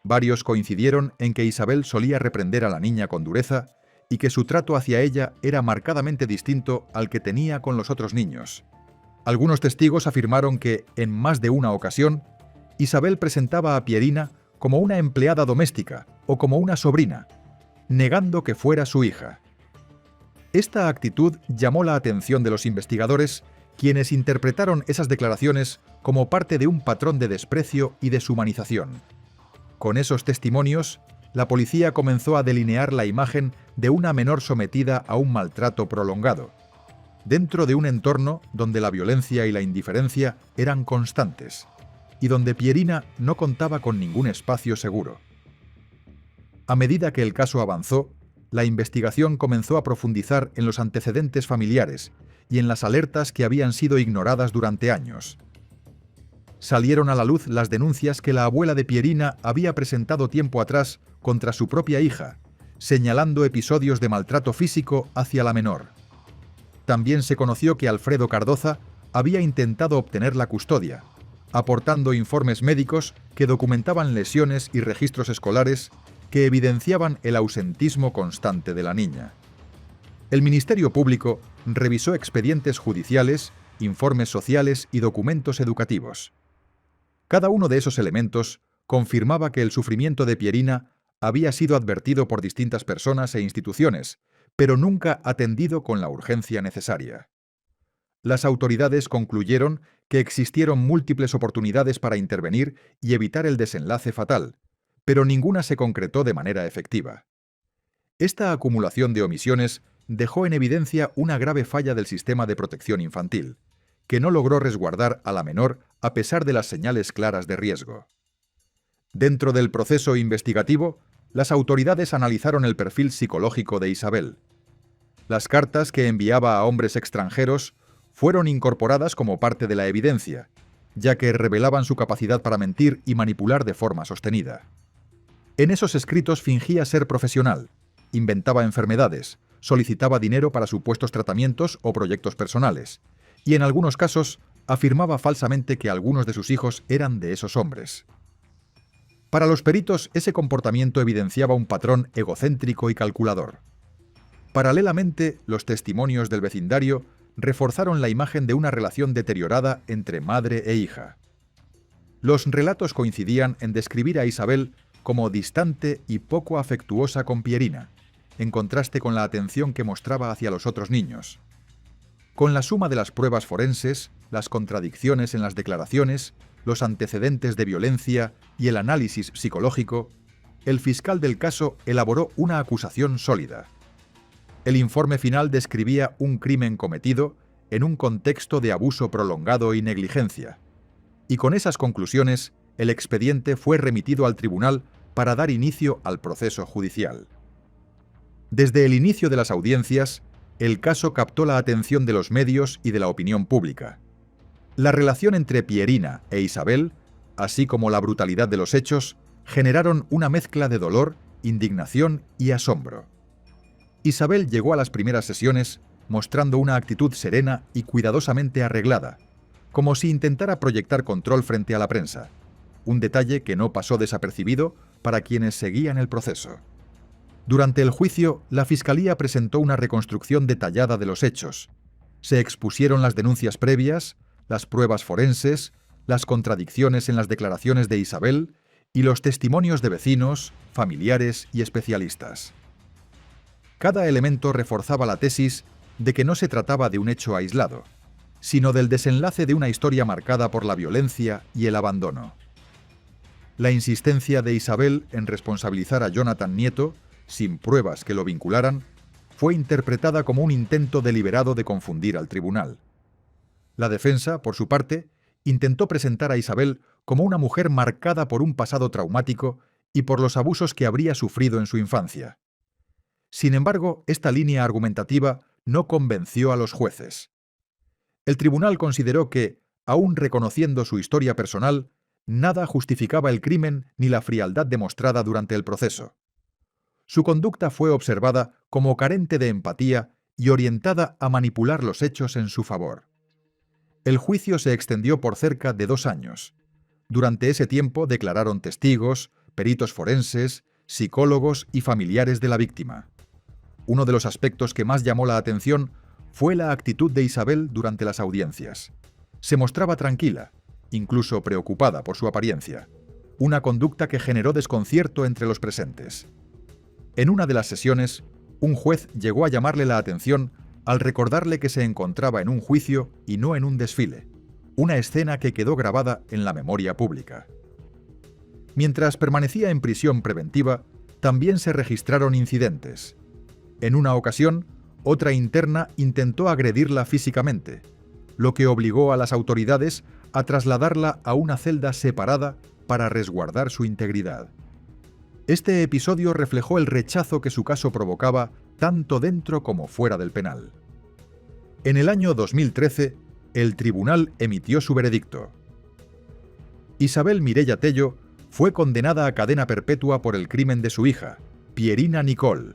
Varios coincidieron en que Isabel solía reprender a la niña con dureza y que su trato hacia ella era marcadamente distinto al que tenía con los otros niños. Algunos testigos afirmaron que, en más de una ocasión, Isabel presentaba a Pierina como una empleada doméstica o como una sobrina, negando que fuera su hija. Esta actitud llamó la atención de los investigadores, quienes interpretaron esas declaraciones como parte de un patrón de desprecio y deshumanización. Con esos testimonios, la policía comenzó a delinear la imagen de una menor sometida a un maltrato prolongado, dentro de un entorno donde la violencia y la indiferencia eran constantes, y donde Pierina no contaba con ningún espacio seguro. A medida que el caso avanzó, la investigación comenzó a profundizar en los antecedentes familiares y en las alertas que habían sido ignoradas durante años. Salieron a la luz las denuncias que la abuela de Pierina había presentado tiempo atrás contra su propia hija, señalando episodios de maltrato físico hacia la menor. También se conoció que Alfredo Cardoza había intentado obtener la custodia, aportando informes médicos que documentaban lesiones y registros escolares que evidenciaban el ausentismo constante de la niña. El Ministerio Público revisó expedientes judiciales, informes sociales y documentos educativos. Cada uno de esos elementos confirmaba que el sufrimiento de Pierina había sido advertido por distintas personas e instituciones, pero nunca atendido con la urgencia necesaria. Las autoridades concluyeron que existieron múltiples oportunidades para intervenir y evitar el desenlace fatal, pero ninguna se concretó de manera efectiva. Esta acumulación de omisiones dejó en evidencia una grave falla del sistema de protección infantil, que no logró resguardar a la menor a pesar de las señales claras de riesgo. Dentro del proceso investigativo, las autoridades analizaron el perfil psicológico de Isabel. Las cartas que enviaba a hombres extranjeros fueron incorporadas como parte de la evidencia, ya que revelaban su capacidad para mentir y manipular de forma sostenida. En esos escritos fingía ser profesional, inventaba enfermedades, solicitaba dinero para supuestos tratamientos o proyectos personales, y en algunos casos afirmaba falsamente que algunos de sus hijos eran de esos hombres. Para los peritos, ese comportamiento evidenciaba un patrón egocéntrico y calculador. Paralelamente, los testimonios del vecindario reforzaron la imagen de una relación deteriorada entre madre e hija. Los relatos coincidían en describir a Isabel como distante y poco afectuosa con Pierina, en contraste con la atención que mostraba hacia los otros niños. Con la suma de las pruebas forenses, las contradicciones en las declaraciones, los antecedentes de violencia y el análisis psicológico, el fiscal del caso elaboró una acusación sólida. El informe final describía un crimen cometido en un contexto de abuso prolongado y negligencia, y con esas conclusiones, el expediente fue remitido al tribunal para dar inicio al proceso judicial. Desde el inicio de las audiencias, el caso captó la atención de los medios y de la opinión pública. La relación entre Pierina e Isabel, así como la brutalidad de los hechos, generaron una mezcla de dolor, indignación y asombro. Isabel llegó a las primeras sesiones mostrando una actitud serena y cuidadosamente arreglada, como si intentara proyectar control frente a la prensa, un detalle que no pasó desapercibido para quienes seguían el proceso. Durante el juicio, la Fiscalía presentó una reconstrucción detallada de los hechos. Se expusieron las denuncias previas, las pruebas forenses, las contradicciones en las declaraciones de Isabel y los testimonios de vecinos, familiares y especialistas. Cada elemento reforzaba la tesis de que no se trataba de un hecho aislado, sino del desenlace de una historia marcada por la violencia y el abandono. La insistencia de Isabel en responsabilizar a Jonathan Nieto, sin pruebas que lo vincularan, fue interpretada como un intento deliberado de confundir al tribunal. La defensa, por su parte, intentó presentar a Isabel como una mujer marcada por un pasado traumático y por los abusos que habría sufrido en su infancia. Sin embargo, esta línea argumentativa no convenció a los jueces. El tribunal consideró que, aun reconociendo su historia personal, nada justificaba el crimen ni la frialdad demostrada durante el proceso. Su conducta fue observada como carente de empatía y orientada a manipular los hechos en su favor. El juicio se extendió por cerca de 2 años. Durante ese tiempo declararon testigos, peritos forenses, psicólogos y familiares de la víctima. Uno de los aspectos que más llamó la atención fue la actitud de Isabel durante las audiencias. Se mostraba tranquila, incluso preocupada por su apariencia, una conducta que generó desconcierto entre los presentes. En una de las sesiones, un juez llegó a llamarle la atención al recordarle que se encontraba en un juicio y no en un desfile, una escena que quedó grabada en la memoria pública. Mientras permanecía en prisión preventiva, también se registraron incidentes. En una ocasión, otra interna intentó agredirla físicamente, lo que obligó a las autoridades a trasladarla a una celda separada para resguardar su integridad. Este episodio reflejó el rechazo que su caso provocaba tanto dentro como fuera del penal. En el año 2013, el tribunal emitió su veredicto. Isabel Mireia Tello fue condenada a cadena perpetua por el crimen de su hija, Pierina Nicole.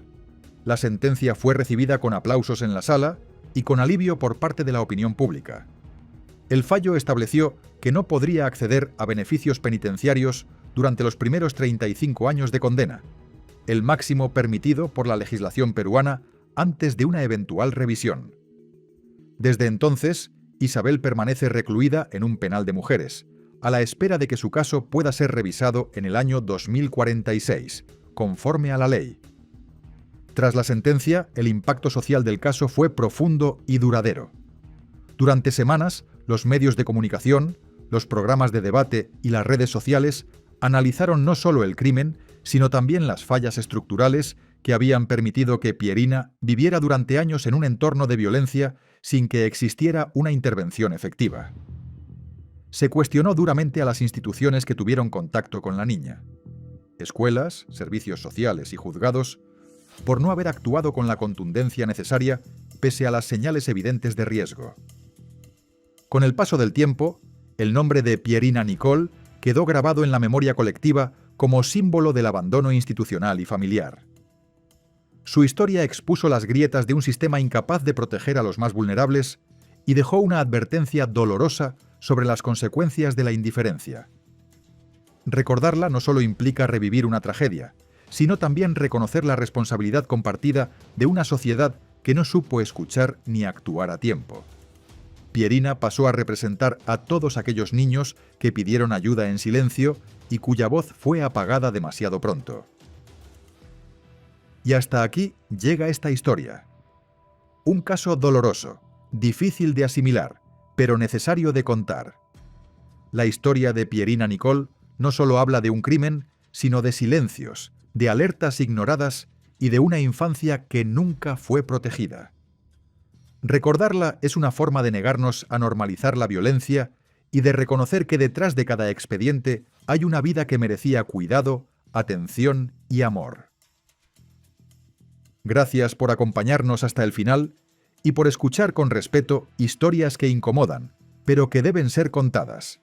La sentencia fue recibida con aplausos en la sala y con alivio por parte de la opinión pública. El fallo estableció que no podría acceder a beneficios penitenciarios durante los primeros 35 años de condena, el máximo permitido por la legislación peruana antes de una eventual revisión. Desde entonces, Isabel permanece recluida en un penal de mujeres, a la espera de que su caso pueda ser revisado en el año 2046, conforme a la ley. Tras la sentencia, el impacto social del caso fue profundo y duradero. Durante semanas, los medios de comunicación, los programas de debate y las redes sociales analizaron no solo el crimen, sino también las fallas estructurales que habían permitido que Pierina viviera durante años en un entorno de violencia sin que existiera una intervención efectiva. Se cuestionó duramente a las instituciones que tuvieron contacto con la niña. Escuelas, servicios sociales y juzgados, por no haber actuado con la contundencia necesaria pese a las señales evidentes de riesgo. Con el paso del tiempo, el nombre de Pierina Nicole quedó grabado en la memoria colectiva como símbolo del abandono institucional y familiar. Su historia expuso las grietas de un sistema incapaz de proteger a los más vulnerables y dejó una advertencia dolorosa sobre las consecuencias de la indiferencia. Recordarla no solo implica revivir una tragedia, sino también reconocer la responsabilidad compartida de una sociedad que no supo escuchar ni actuar a tiempo. Pierina pasó a representar a todos aquellos niños que pidieron ayuda en silencio y cuya voz fue apagada demasiado pronto. Y hasta aquí llega esta historia. Un caso doloroso, difícil de asimilar, pero necesario de contar. La historia de Pierina Nicole no solo habla de un crimen, sino de silencios, de alertas ignoradas y de una infancia que nunca fue protegida. Recordarla es una forma de negarnos a normalizar la violencia y de reconocer que detrás de cada expediente hay una vida que merecía cuidado, atención y amor. Gracias por acompañarnos hasta el final y por escuchar con respeto historias que incomodan, pero que deben ser contadas.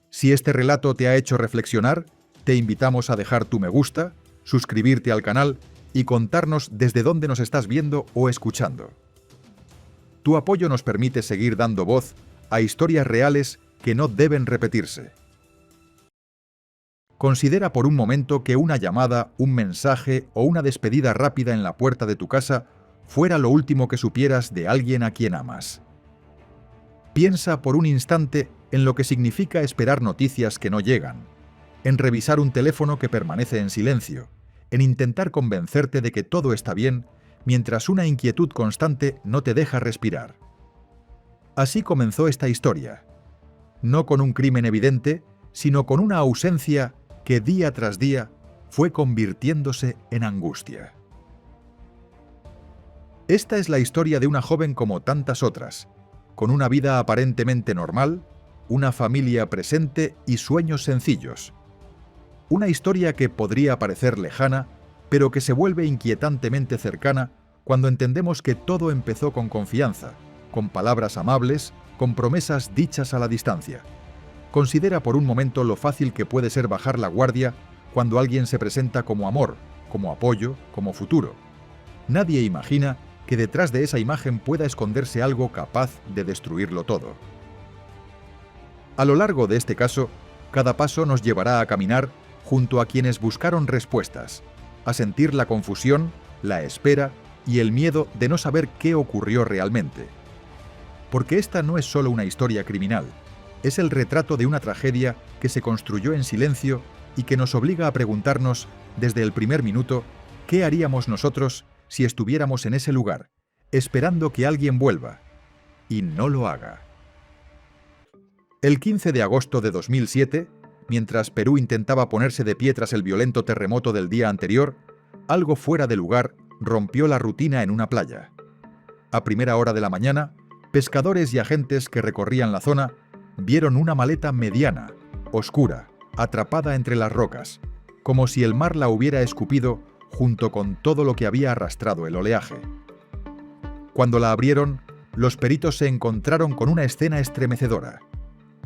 Si este relato te ha hecho reflexionar, te invitamos a dejar tu me gusta, suscribirte al canal y contarnos desde dónde nos estás viendo o escuchando. Tu apoyo nos permite seguir dando voz a historias reales que no deben repetirse. Considera por un momento que una llamada, un mensaje o una despedida rápida en la puerta de tu casa fuera lo último que supieras de alguien a quien amas. Piensa por un instante en lo que significa esperar noticias que no llegan, en revisar un teléfono que permanece en silencio, en intentar convencerte de que todo está bien, mientras una inquietud constante no te deja respirar. Así comenzó esta historia, no con un crimen evidente, sino con una ausencia que día tras día fue convirtiéndose en angustia. Esta es la historia de una joven como tantas otras, con una vida aparentemente normal, una familia presente y sueños sencillos. Una historia que podría parecer lejana, pero que se vuelve inquietantemente cercana cuando entendemos que todo empezó con confianza, con palabras amables, con promesas dichas a la distancia. Considera por un momento lo fácil que puede ser bajar la guardia cuando alguien se presenta como amor, como apoyo, como futuro. Nadie imagina que detrás de esa imagen pueda esconderse algo capaz de destruirlo todo. A lo largo de este caso, cada paso nos llevará a caminar junto a quienes buscaron respuestas, a sentir la confusión, la espera y el miedo de no saber qué ocurrió realmente. Porque esta no es solo una historia criminal, es el retrato de una tragedia que se construyó en silencio y que nos obliga a preguntarnos, desde el primer minuto, ¿qué haríamos nosotros si estuviéramos en ese lugar, esperando que alguien vuelva y no lo haga? El 15 de agosto de 2007, mientras Perú intentaba ponerse de pie tras el violento terremoto del día anterior, algo fuera de lugar rompió la rutina en una playa. A primera hora de la mañana, pescadores y agentes que recorrían la zona vieron una maleta mediana, oscura, atrapada entre las rocas, como si el mar la hubiera escupido junto con todo lo que había arrastrado el oleaje. Cuando la abrieron, los peritos se encontraron con una escena estremecedora: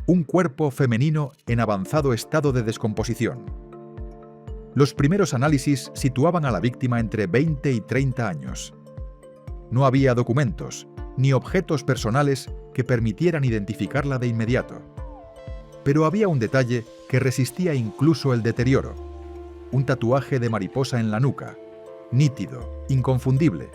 un cuerpo femenino en avanzado estado de descomposición. Los primeros análisis situaban a la víctima entre 20 y 30 años. No había documentos ni objetos personales que permitieran identificarla de inmediato. Pero había un detalle que resistía incluso el deterioro: un tatuaje de mariposa en la nuca, nítido, inconfundible,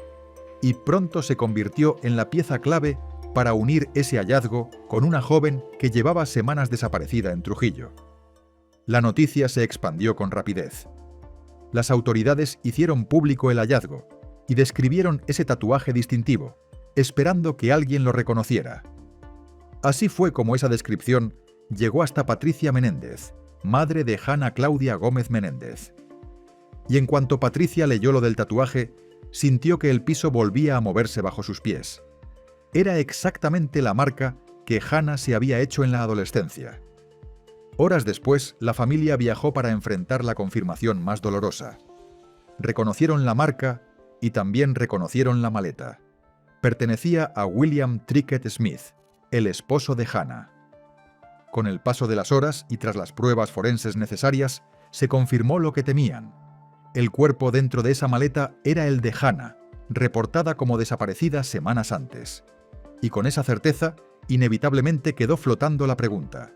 y pronto se convirtió en la pieza clave para unir ese hallazgo con una joven que llevaba semanas desaparecida en Trujillo. La noticia se expandió con rapidez. Las autoridades hicieron público el hallazgo y describieron ese tatuaje distintivo, esperando que alguien lo reconociera. Así fue como esa descripción llegó hasta Patricia Menéndez, madre de Hannah Claudia Gómez Menéndez. Y en cuanto Patricia leyó lo del tatuaje, sintió que el piso volvía a moverse bajo sus pies. Era exactamente la marca que Hannah se había hecho en la adolescencia. Horas después, la familia viajó para enfrentar la confirmación más dolorosa. Reconocieron la marca y también reconocieron la maleta. Pertenecía a William Trickett Smith, el esposo de Hannah. Con el paso de las horas y tras las pruebas forenses necesarias, se confirmó lo que temían. El cuerpo dentro de esa maleta era el de Hannah, reportada como desaparecida semanas antes. Y con esa certeza, inevitablemente quedó flotando la pregunta: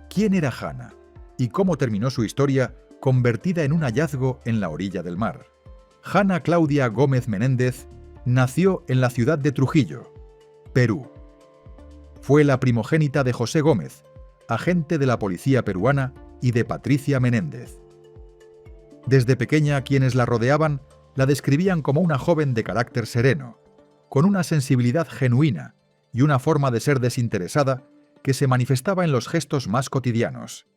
¿quién era Hannah? ¿Y cómo terminó su historia convertida en un hallazgo en la orilla del mar? Hannah Claudia Gómez Menéndez nació en la ciudad de Trujillo, Perú. Fue la primogénita de José Gómez, agente de la policía peruana, y de Patricia Menéndez. Desde pequeña, quienes la rodeaban la describían como una joven de carácter sereno, con una sensibilidad genuina y una forma de ser desinteresada que se manifestaba en los gestos más cotidianos.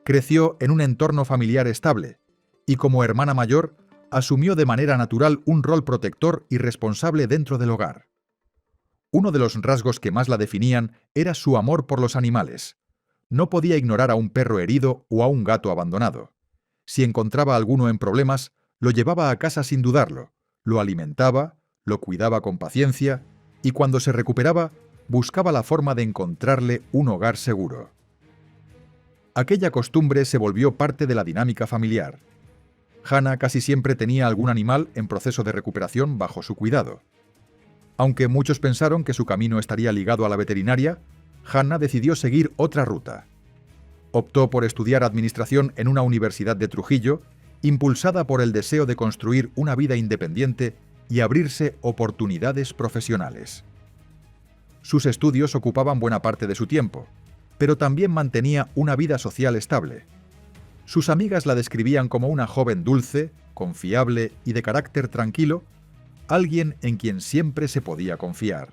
Creció en un entorno familiar estable y, como hermana mayor, asumió de manera natural un rol protector y responsable dentro del hogar. Uno de los rasgos que más la definían era su amor por los animales. No podía ignorar a un perro herido o a un gato abandonado. Si encontraba alguno en problemas, lo llevaba a casa sin dudarlo, lo alimentaba, lo cuidaba con paciencia y cuando se recuperaba, buscaba la forma de encontrarle un hogar seguro. Aquella costumbre se volvió parte de la dinámica familiar. Hannah casi siempre tenía algún animal en proceso de recuperación bajo su cuidado. Aunque muchos pensaron que su camino estaría ligado a la veterinaria, Hannah decidió seguir otra ruta. Optó por estudiar administración en una universidad de Trujillo, impulsada por el deseo de construir una vida independiente y abrirse oportunidades profesionales. Sus estudios ocupaban buena parte de su tiempo, pero también mantenía una vida social estable. Sus amigas la describían como una joven dulce, confiable y de carácter tranquilo, alguien en quien siempre se podía confiar.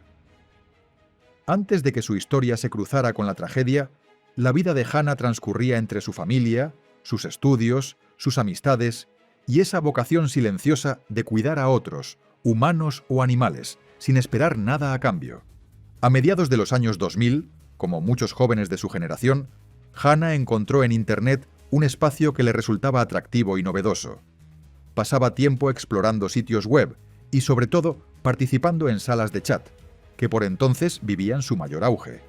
Antes de que su historia se cruzara con la tragedia, la vida de Hannah transcurría entre su familia, sus estudios, sus amistades y esa vocación silenciosa de cuidar a otros, humanos o animales, sin esperar nada a cambio. A mediados de los años 2000, como muchos jóvenes de su generación, Hannah encontró en Internet un espacio que le resultaba atractivo y novedoso. pasaba tiempo explorando sitios web y sobre todo participando en salas de chat, que por entonces vivían su mayor auge.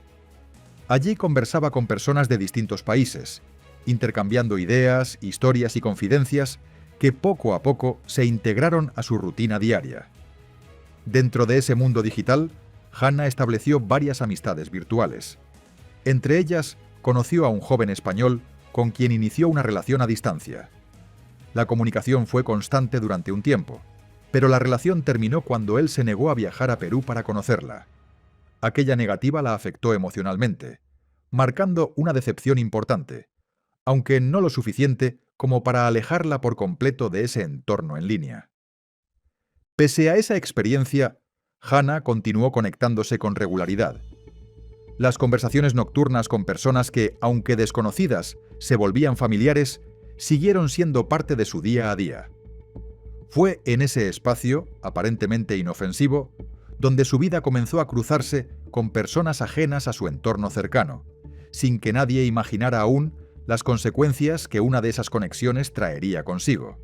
Allí conversaba con personas de distintos países, intercambiando ideas, historias y confidencias que poco a poco se integraron a su rutina diaria. Dentro de ese mundo digital, Hannah estableció varias amistades virtuales. Entre ellas, conoció a un joven español con quien inició una relación a distancia. La comunicación fue constante durante un tiempo, pero la relación terminó cuando él se negó a viajar a Perú para conocerla. Aquella negativa la afectó emocionalmente, marcando una decepción importante, aunque no lo suficiente como para alejarla por completo de ese entorno en línea. Pese a esa experiencia, Hannah continuó conectándose con regularidad. Las conversaciones nocturnas con personas que, aunque desconocidas, se volvían familiares, siguieron siendo parte de su día a día. Fue en ese espacio, aparentemente inofensivo, donde su vida comenzó a cruzarse con personas ajenas a su entorno cercano, sin que nadie imaginara aún las consecuencias que una de esas conexiones traería consigo.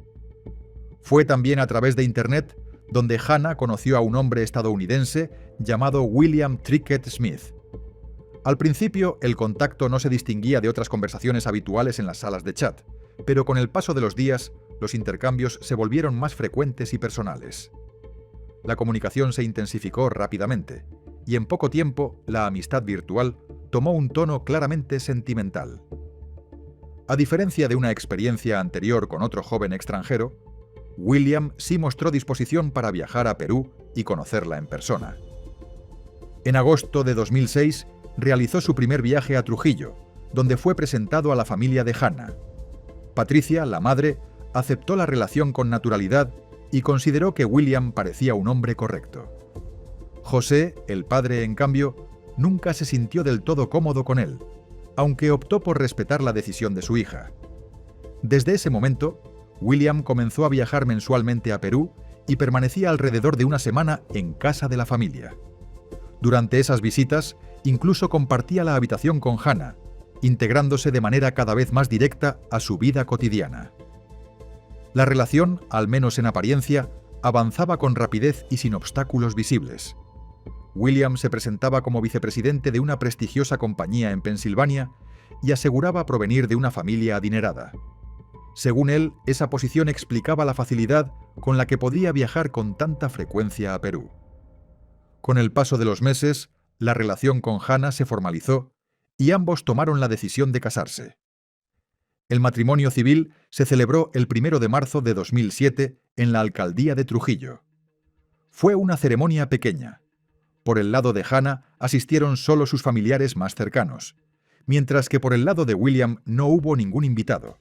Fue también a través de Internet donde Hannah conoció a un hombre estadounidense llamado William Trickett Smith. Al principio, el contacto no se distinguía de otras conversaciones habituales en las salas de chat, pero con el paso de los días, los intercambios se volvieron más frecuentes y personales. La comunicación se intensificó rápidamente, y en poco tiempo la amistad virtual tomó un tono claramente sentimental. A diferencia de una experiencia anterior con otro joven extranjero, William sí mostró disposición para viajar a Perú y conocerla en persona. En agosto de 2006 realizó su primer viaje a Trujillo, donde fue presentado a la familia de Hannah. Patricia, la madre, aceptó la relación con naturalidad y consideró que William parecía un hombre correcto. José, el padre, en cambio, nunca se sintió del todo cómodo con él, aunque optó por respetar la decisión de su hija. Desde ese momento, William comenzó a viajar mensualmente a Perú y permanecía alrededor de una semana en casa de la familia. Durante esas visitas, incluso compartía la habitación con Hannah, integrándose de manera cada vez más directa a su vida cotidiana. La relación, al menos en apariencia, avanzaba con rapidez y sin obstáculos visibles. William se presentaba como vicepresidente de una prestigiosa compañía en Pensilvania y aseguraba provenir de una familia adinerada. Según él, esa posición explicaba la facilidad con la que podía viajar con tanta frecuencia a Perú. Con el paso de los meses, la relación con Hannah se formalizó y ambos tomaron la decisión de casarse. El matrimonio civil se celebró el 1 de marzo de 2007 en la alcaldía de Trujillo. Fue una ceremonia pequeña. Por el lado de Hannah asistieron solo sus familiares más cercanos, mientras que por el lado de William no hubo ningún invitado.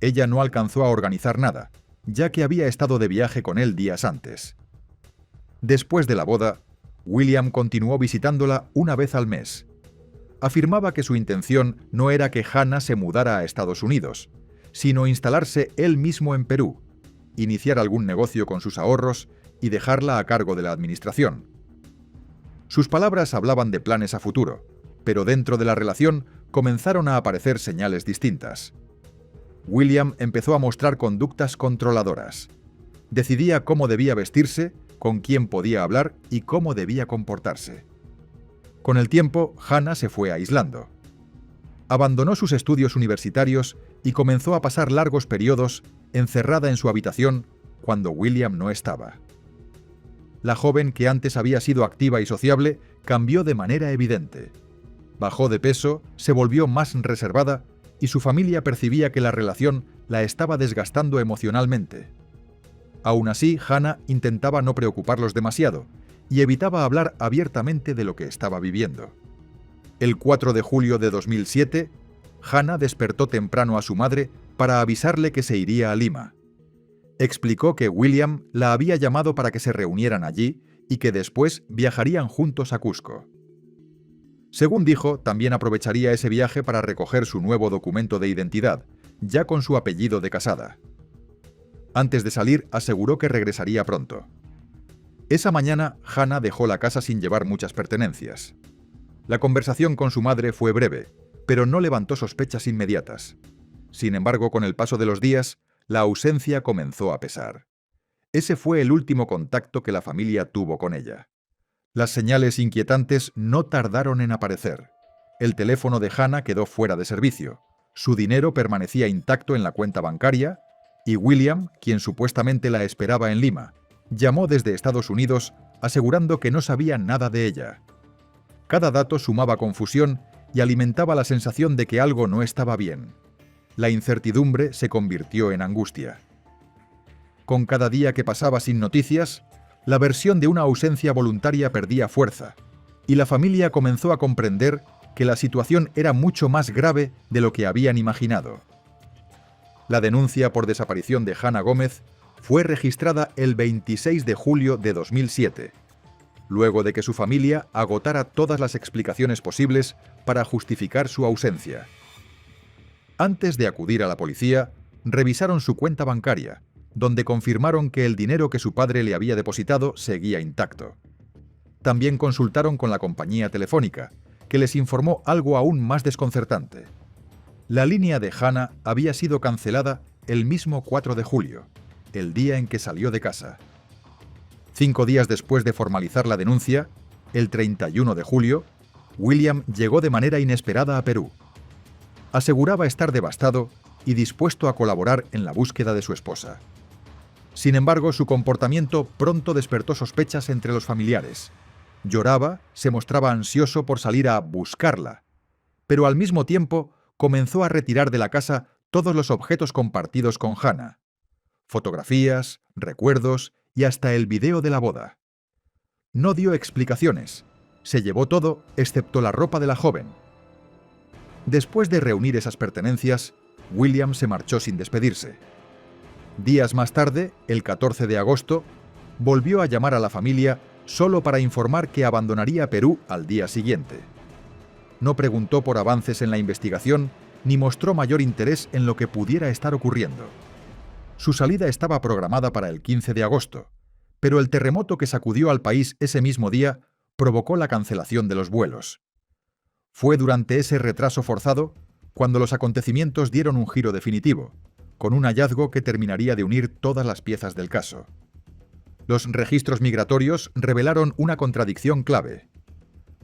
Ella no alcanzó a organizar nada, ya que había estado de viaje con él días antes. Después de la boda, William continuó visitándola una vez al mes. Afirmaba que su intención no era que Hannah se mudara a Estados Unidos, sino instalarse él mismo en Perú, iniciar algún negocio con sus ahorros y dejarla a cargo de la administración. Sus palabras hablaban de planes a futuro, pero dentro de la relación comenzaron a aparecer señales distintas. William empezó a mostrar conductas controladoras. Decidía cómo debía vestirse, con quién podía hablar y cómo debía comportarse. Con el tiempo, Hannah se fue aislando. Abandonó sus estudios universitarios y comenzó a pasar largos periodos encerrada en su habitación cuando William no estaba. La joven, que antes había sido activa y sociable, cambió de manera evidente. Bajó de peso, se volvió más reservada y su familia percibía que la relación la estaba desgastando emocionalmente. Aún así, Hannah intentaba no preocuparlos demasiado y evitaba hablar abiertamente de lo que estaba viviendo. El 4 de julio de 2007, Hannah despertó temprano a su madre para avisarle que se iría a Lima. Explicó que William la había llamado para que se reunieran allí y que después viajarían juntos a Cusco. Según dijo, también aprovecharía ese viaje para recoger su nuevo documento de identidad, ya con su apellido de casada. Antes de salir, aseguró que regresaría pronto. Esa mañana, Hannah dejó la casa sin llevar muchas pertenencias. La conversación con su madre fue breve, pero no levantó sospechas inmediatas. Sin embargo, con el paso de los días, la ausencia comenzó a pesar. Ese fue el último contacto que la familia tuvo con ella. Las señales inquietantes no tardaron en aparecer. El teléfono de Hannah quedó fuera de servicio, su dinero permanecía intacto en la cuenta bancaria y William, quien supuestamente la esperaba en Lima, llamó desde Estados Unidos asegurando que no sabía nada de ella. Cada dato sumaba confusión y alimentaba la sensación de que algo no estaba bien. La incertidumbre se convirtió en angustia. Con cada día que pasaba sin noticias, la versión de una ausencia voluntaria perdía fuerza, y la familia comenzó a comprender que la situación era mucho más grave de lo que habían imaginado. La denuncia por desaparición de Hannah Gómez fue registrada el 26 de julio de 2007, luego de que su familia agotara todas las explicaciones posibles para justificar su ausencia. Antes de acudir a la policía, revisaron su cuenta bancaria, donde confirmaron que el dinero que su padre le había depositado seguía intacto. También consultaron con la compañía telefónica, que les informó algo aún más desconcertante. La línea de Hannah había sido cancelada el mismo 4 de julio, el día en que salió de casa. 5 días después de formalizar la denuncia, el 31 de julio, William llegó de manera inesperada a Perú. Aseguraba estar devastado y dispuesto a colaborar en la búsqueda de su esposa. Sin embargo, su comportamiento pronto despertó sospechas entre los familiares. Lloraba, se mostraba ansioso por salir a buscarla, pero al mismo tiempo comenzó a retirar de la casa todos los objetos compartidos con Hannah: fotografías, recuerdos y hasta el video de la boda. No dio explicaciones, se llevó todo excepto la ropa de la joven. Después de reunir esas pertenencias, William se marchó sin despedirse. Días más tarde, el 14 de agosto, volvió a llamar a la familia solo para informar que abandonaría Perú al día siguiente. No preguntó por avances en la investigación ni mostró mayor interés en lo que pudiera estar ocurriendo. Su salida estaba programada para el 15 de agosto, pero el terremoto que sacudió al país ese mismo día provocó la cancelación de los vuelos. Fue durante ese retraso forzado cuando los acontecimientos dieron un giro definitivo, con un hallazgo que terminaría de unir todas las piezas del caso. Los registros migratorios revelaron una contradicción clave.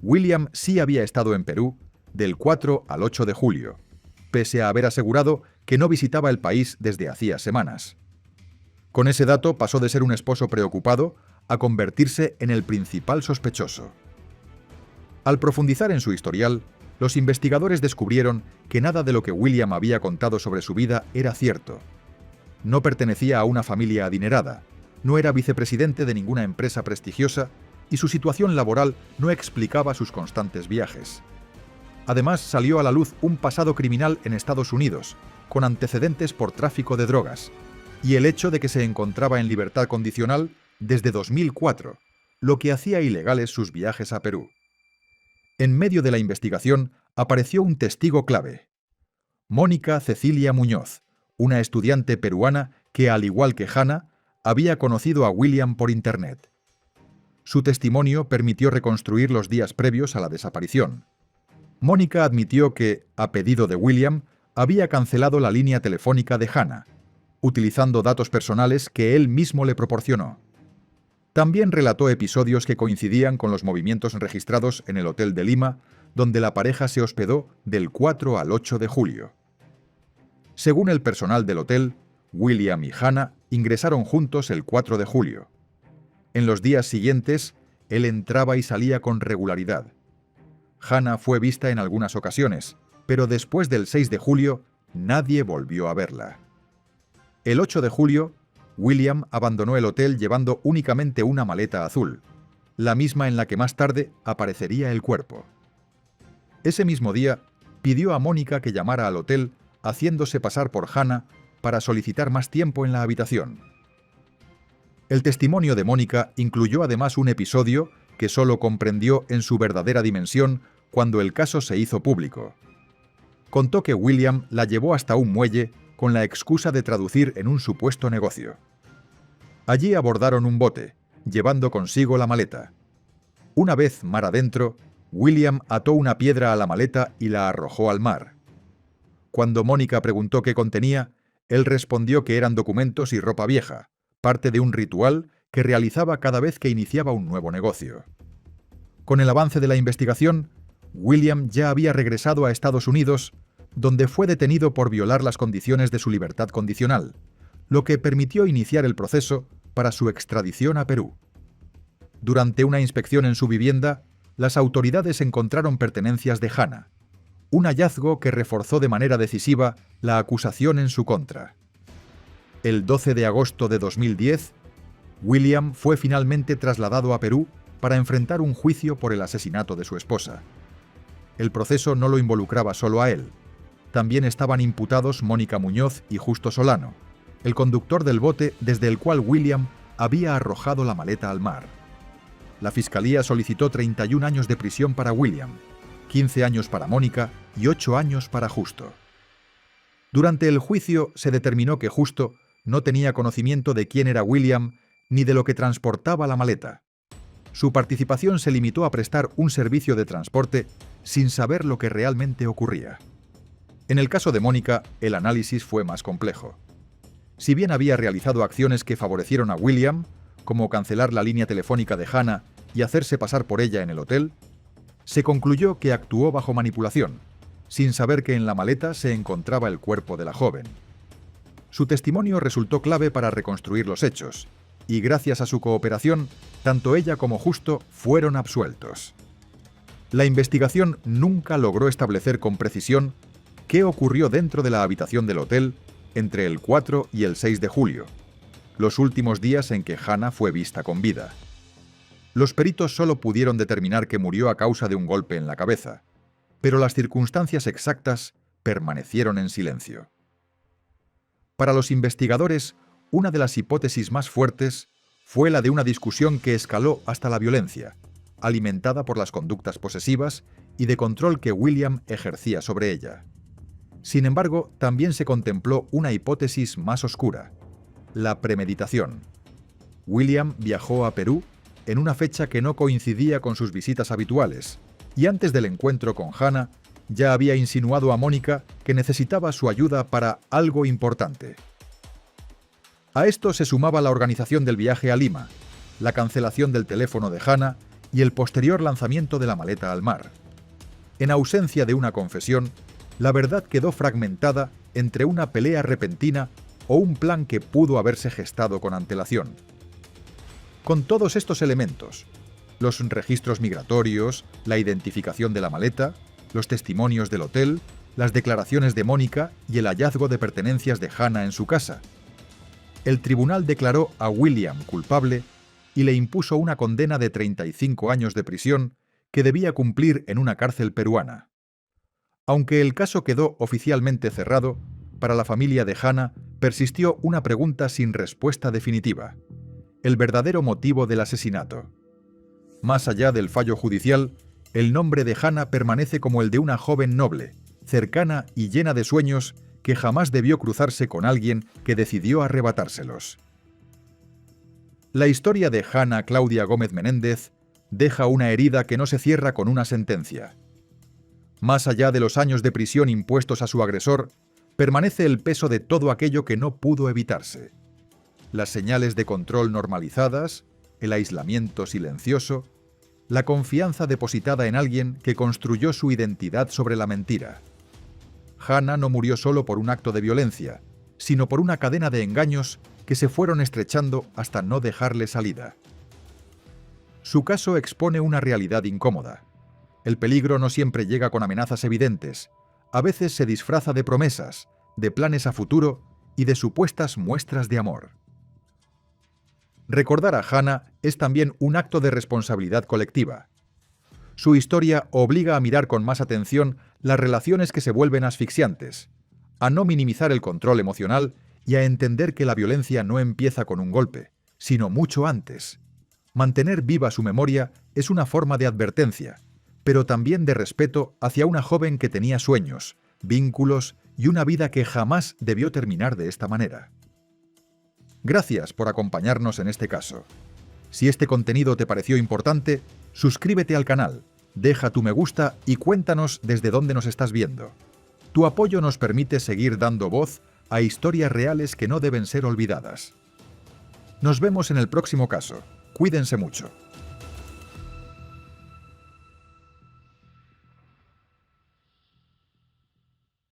William sí había estado en Perú del 4 al 8 de julio, pese a haber asegurado que no visitaba el país desde hacía semanas. Con ese dato pasó de ser un esposo preocupado a convertirse en el principal sospechoso. Al profundizar en su historial, los investigadores descubrieron que nada de lo que William había contado sobre su vida era cierto. No pertenecía a una familia adinerada, no era vicepresidente de ninguna empresa prestigiosa y su situación laboral no explicaba sus constantes viajes. Además, salió a la luz un pasado criminal en Estados Unidos, con antecedentes por tráfico de drogas, y el hecho de que se encontraba en libertad condicional desde 2004, lo que hacía ilegales sus viajes a Perú. En medio de la investigación apareció un testigo clave: Mónica Cecilia Muñoz, una estudiante peruana que, al igual que Hannah, había conocido a William por Internet. Su testimonio permitió reconstruir los días previos a la desaparición. Mónica admitió que, a pedido de William, había cancelado la línea telefónica de Hannah, utilizando datos personales que él mismo le proporcionó. También relató episodios que coincidían con los movimientos registrados en el hotel de Lima, donde la pareja se hospedó del 4 al 8 de julio. Según el personal del hotel, William y Hannah ingresaron juntos el 4 de julio. En los días siguientes, él entraba y salía con regularidad. Hannah fue vista en algunas ocasiones, pero después del 6 de julio, nadie volvió a verla. El 8 de julio, William abandonó el hotel llevando únicamente una maleta azul, la misma en la que más tarde aparecería el cuerpo. Ese mismo día, pidió a Mónica que llamara al hotel haciéndose pasar por Hannah para solicitar más tiempo en la habitación. El testimonio de Mónica incluyó además un episodio que solo comprendió en su verdadera dimensión cuando el caso se hizo público. Contó que William la llevó hasta un muelle con la excusa de traducir en un supuesto negocio. Allí abordaron un bote, llevando consigo la maleta. Una vez mar adentro, William ató una piedra a la maleta y la arrojó al mar. Cuando Mónica preguntó qué contenía, Él respondió que eran documentos y ropa vieja, parte de un ritual que realizaba cada vez que iniciaba un nuevo negocio. Con el avance de la investigación, William ya había regresado a Estados Unidos, donde fue detenido por violar las condiciones de su libertad condicional, lo que permitió iniciar el proceso para su extradición a Perú. Durante una inspección en su vivienda, las autoridades encontraron pertenencias de Hannah, un hallazgo que reforzó de manera decisiva la acusación en su contra. El 12 de agosto de 2010, William fue finalmente trasladado a Perú para enfrentar un juicio por el asesinato de su esposa. El proceso no lo involucraba solo a él. También estaban imputados Mónica Muñoz y Justo Solano, el conductor del bote desde el cual William había arrojado la maleta al mar. La fiscalía solicitó 31 años de prisión para William, 15 años para Mónica y 8 años para Justo. Durante el juicio se determinó que Justo no tenía conocimiento de quién era William ni de lo que transportaba la maleta. Su participación se limitó a prestar un servicio de transporte sin saber lo que realmente ocurría. En el caso de Mónica, el análisis fue más complejo. Si bien había realizado acciones que favorecieron a William, como cancelar la línea telefónica de Hannah y hacerse pasar por ella en el hotel, se concluyó que actuó bajo manipulación, sin saber que en la maleta se encontraba el cuerpo de la joven. Su testimonio resultó clave para reconstruir los hechos, y gracias a su cooperación, tanto ella como Justo fueron absueltos. La investigación nunca logró establecer con precisión qué ocurrió dentro de la habitación del hotel entre el 4 y el 6 de julio, los últimos días en que Hannah fue vista con vida. Los peritos solo pudieron determinar que murió a causa de un golpe en la cabeza, pero las circunstancias exactas permanecieron en silencio. Para los investigadores, una de las hipótesis más fuertes fue la de una discusión que escaló hasta la violencia, alimentada por las conductas posesivas y de control que William ejercía sobre ella. Sin embargo, también se contempló una hipótesis más oscura: la premeditación. William viajó a Perú en una fecha que no coincidía con sus visitas habituales, y antes del encuentro con Hannah ya había insinuado a Mónica que necesitaba su ayuda para algo importante. A esto se sumaba la organización del viaje a Lima, la cancelación del teléfono de Hannah y el posterior lanzamiento de la maleta al mar. En ausencia de una confesión, la verdad quedó fragmentada entre una pelea repentina o un plan que pudo haberse gestado con antelación. Con todos estos elementos, los registros migratorios, la identificación de la maleta, los testimonios del hotel, las declaraciones de Mónica y el hallazgo de pertenencias de Hannah en su casa, el tribunal declaró a William culpable y le impuso una condena de 35 años de prisión que debía cumplir en una cárcel peruana. Aunque el caso quedó oficialmente cerrado, para la familia de Hannah persistió una pregunta sin respuesta definitiva: el verdadero motivo del asesinato. Más allá del fallo judicial, el nombre de Hannah permanece como el de una joven noble, cercana y llena de sueños que jamás debió cruzarse con alguien que decidió arrebatárselos. La historia de Hannah Claudia Gómez Menéndez deja una herida que no se cierra con una sentencia. Más allá de los años de prisión impuestos a su agresor, permanece el peso de todo aquello que no pudo evitarse: las señales de control normalizadas, el aislamiento silencioso, la confianza depositada en alguien que construyó su identidad sobre la mentira. Hannah no murió solo por un acto de violencia, sino por una cadena de engaños que se fueron estrechando hasta no dejarle salida. Su caso expone una realidad incómoda. El peligro no siempre llega con amenazas evidentes, a veces se disfraza de promesas, de planes a futuro y de supuestas muestras de amor. Recordar a Hannah es también un acto de responsabilidad colectiva. Su historia obliga a mirar con más atención las relaciones que se vuelven asfixiantes, a no minimizar el control emocional y a entender que la violencia no empieza con un golpe, sino mucho antes. Mantener viva su memoria es una forma de advertencia, pero también de respeto hacia una joven que tenía sueños, vínculos y una vida que jamás debió terminar de esta manera. Gracias por acompañarnos en este caso. Si este contenido te pareció importante, suscríbete al canal, deja tu me gusta y cuéntanos desde dónde nos estás viendo. Tu apoyo nos permite seguir dando voz a historias reales que no deben ser olvidadas. Nos vemos en el próximo caso. Cuídense mucho.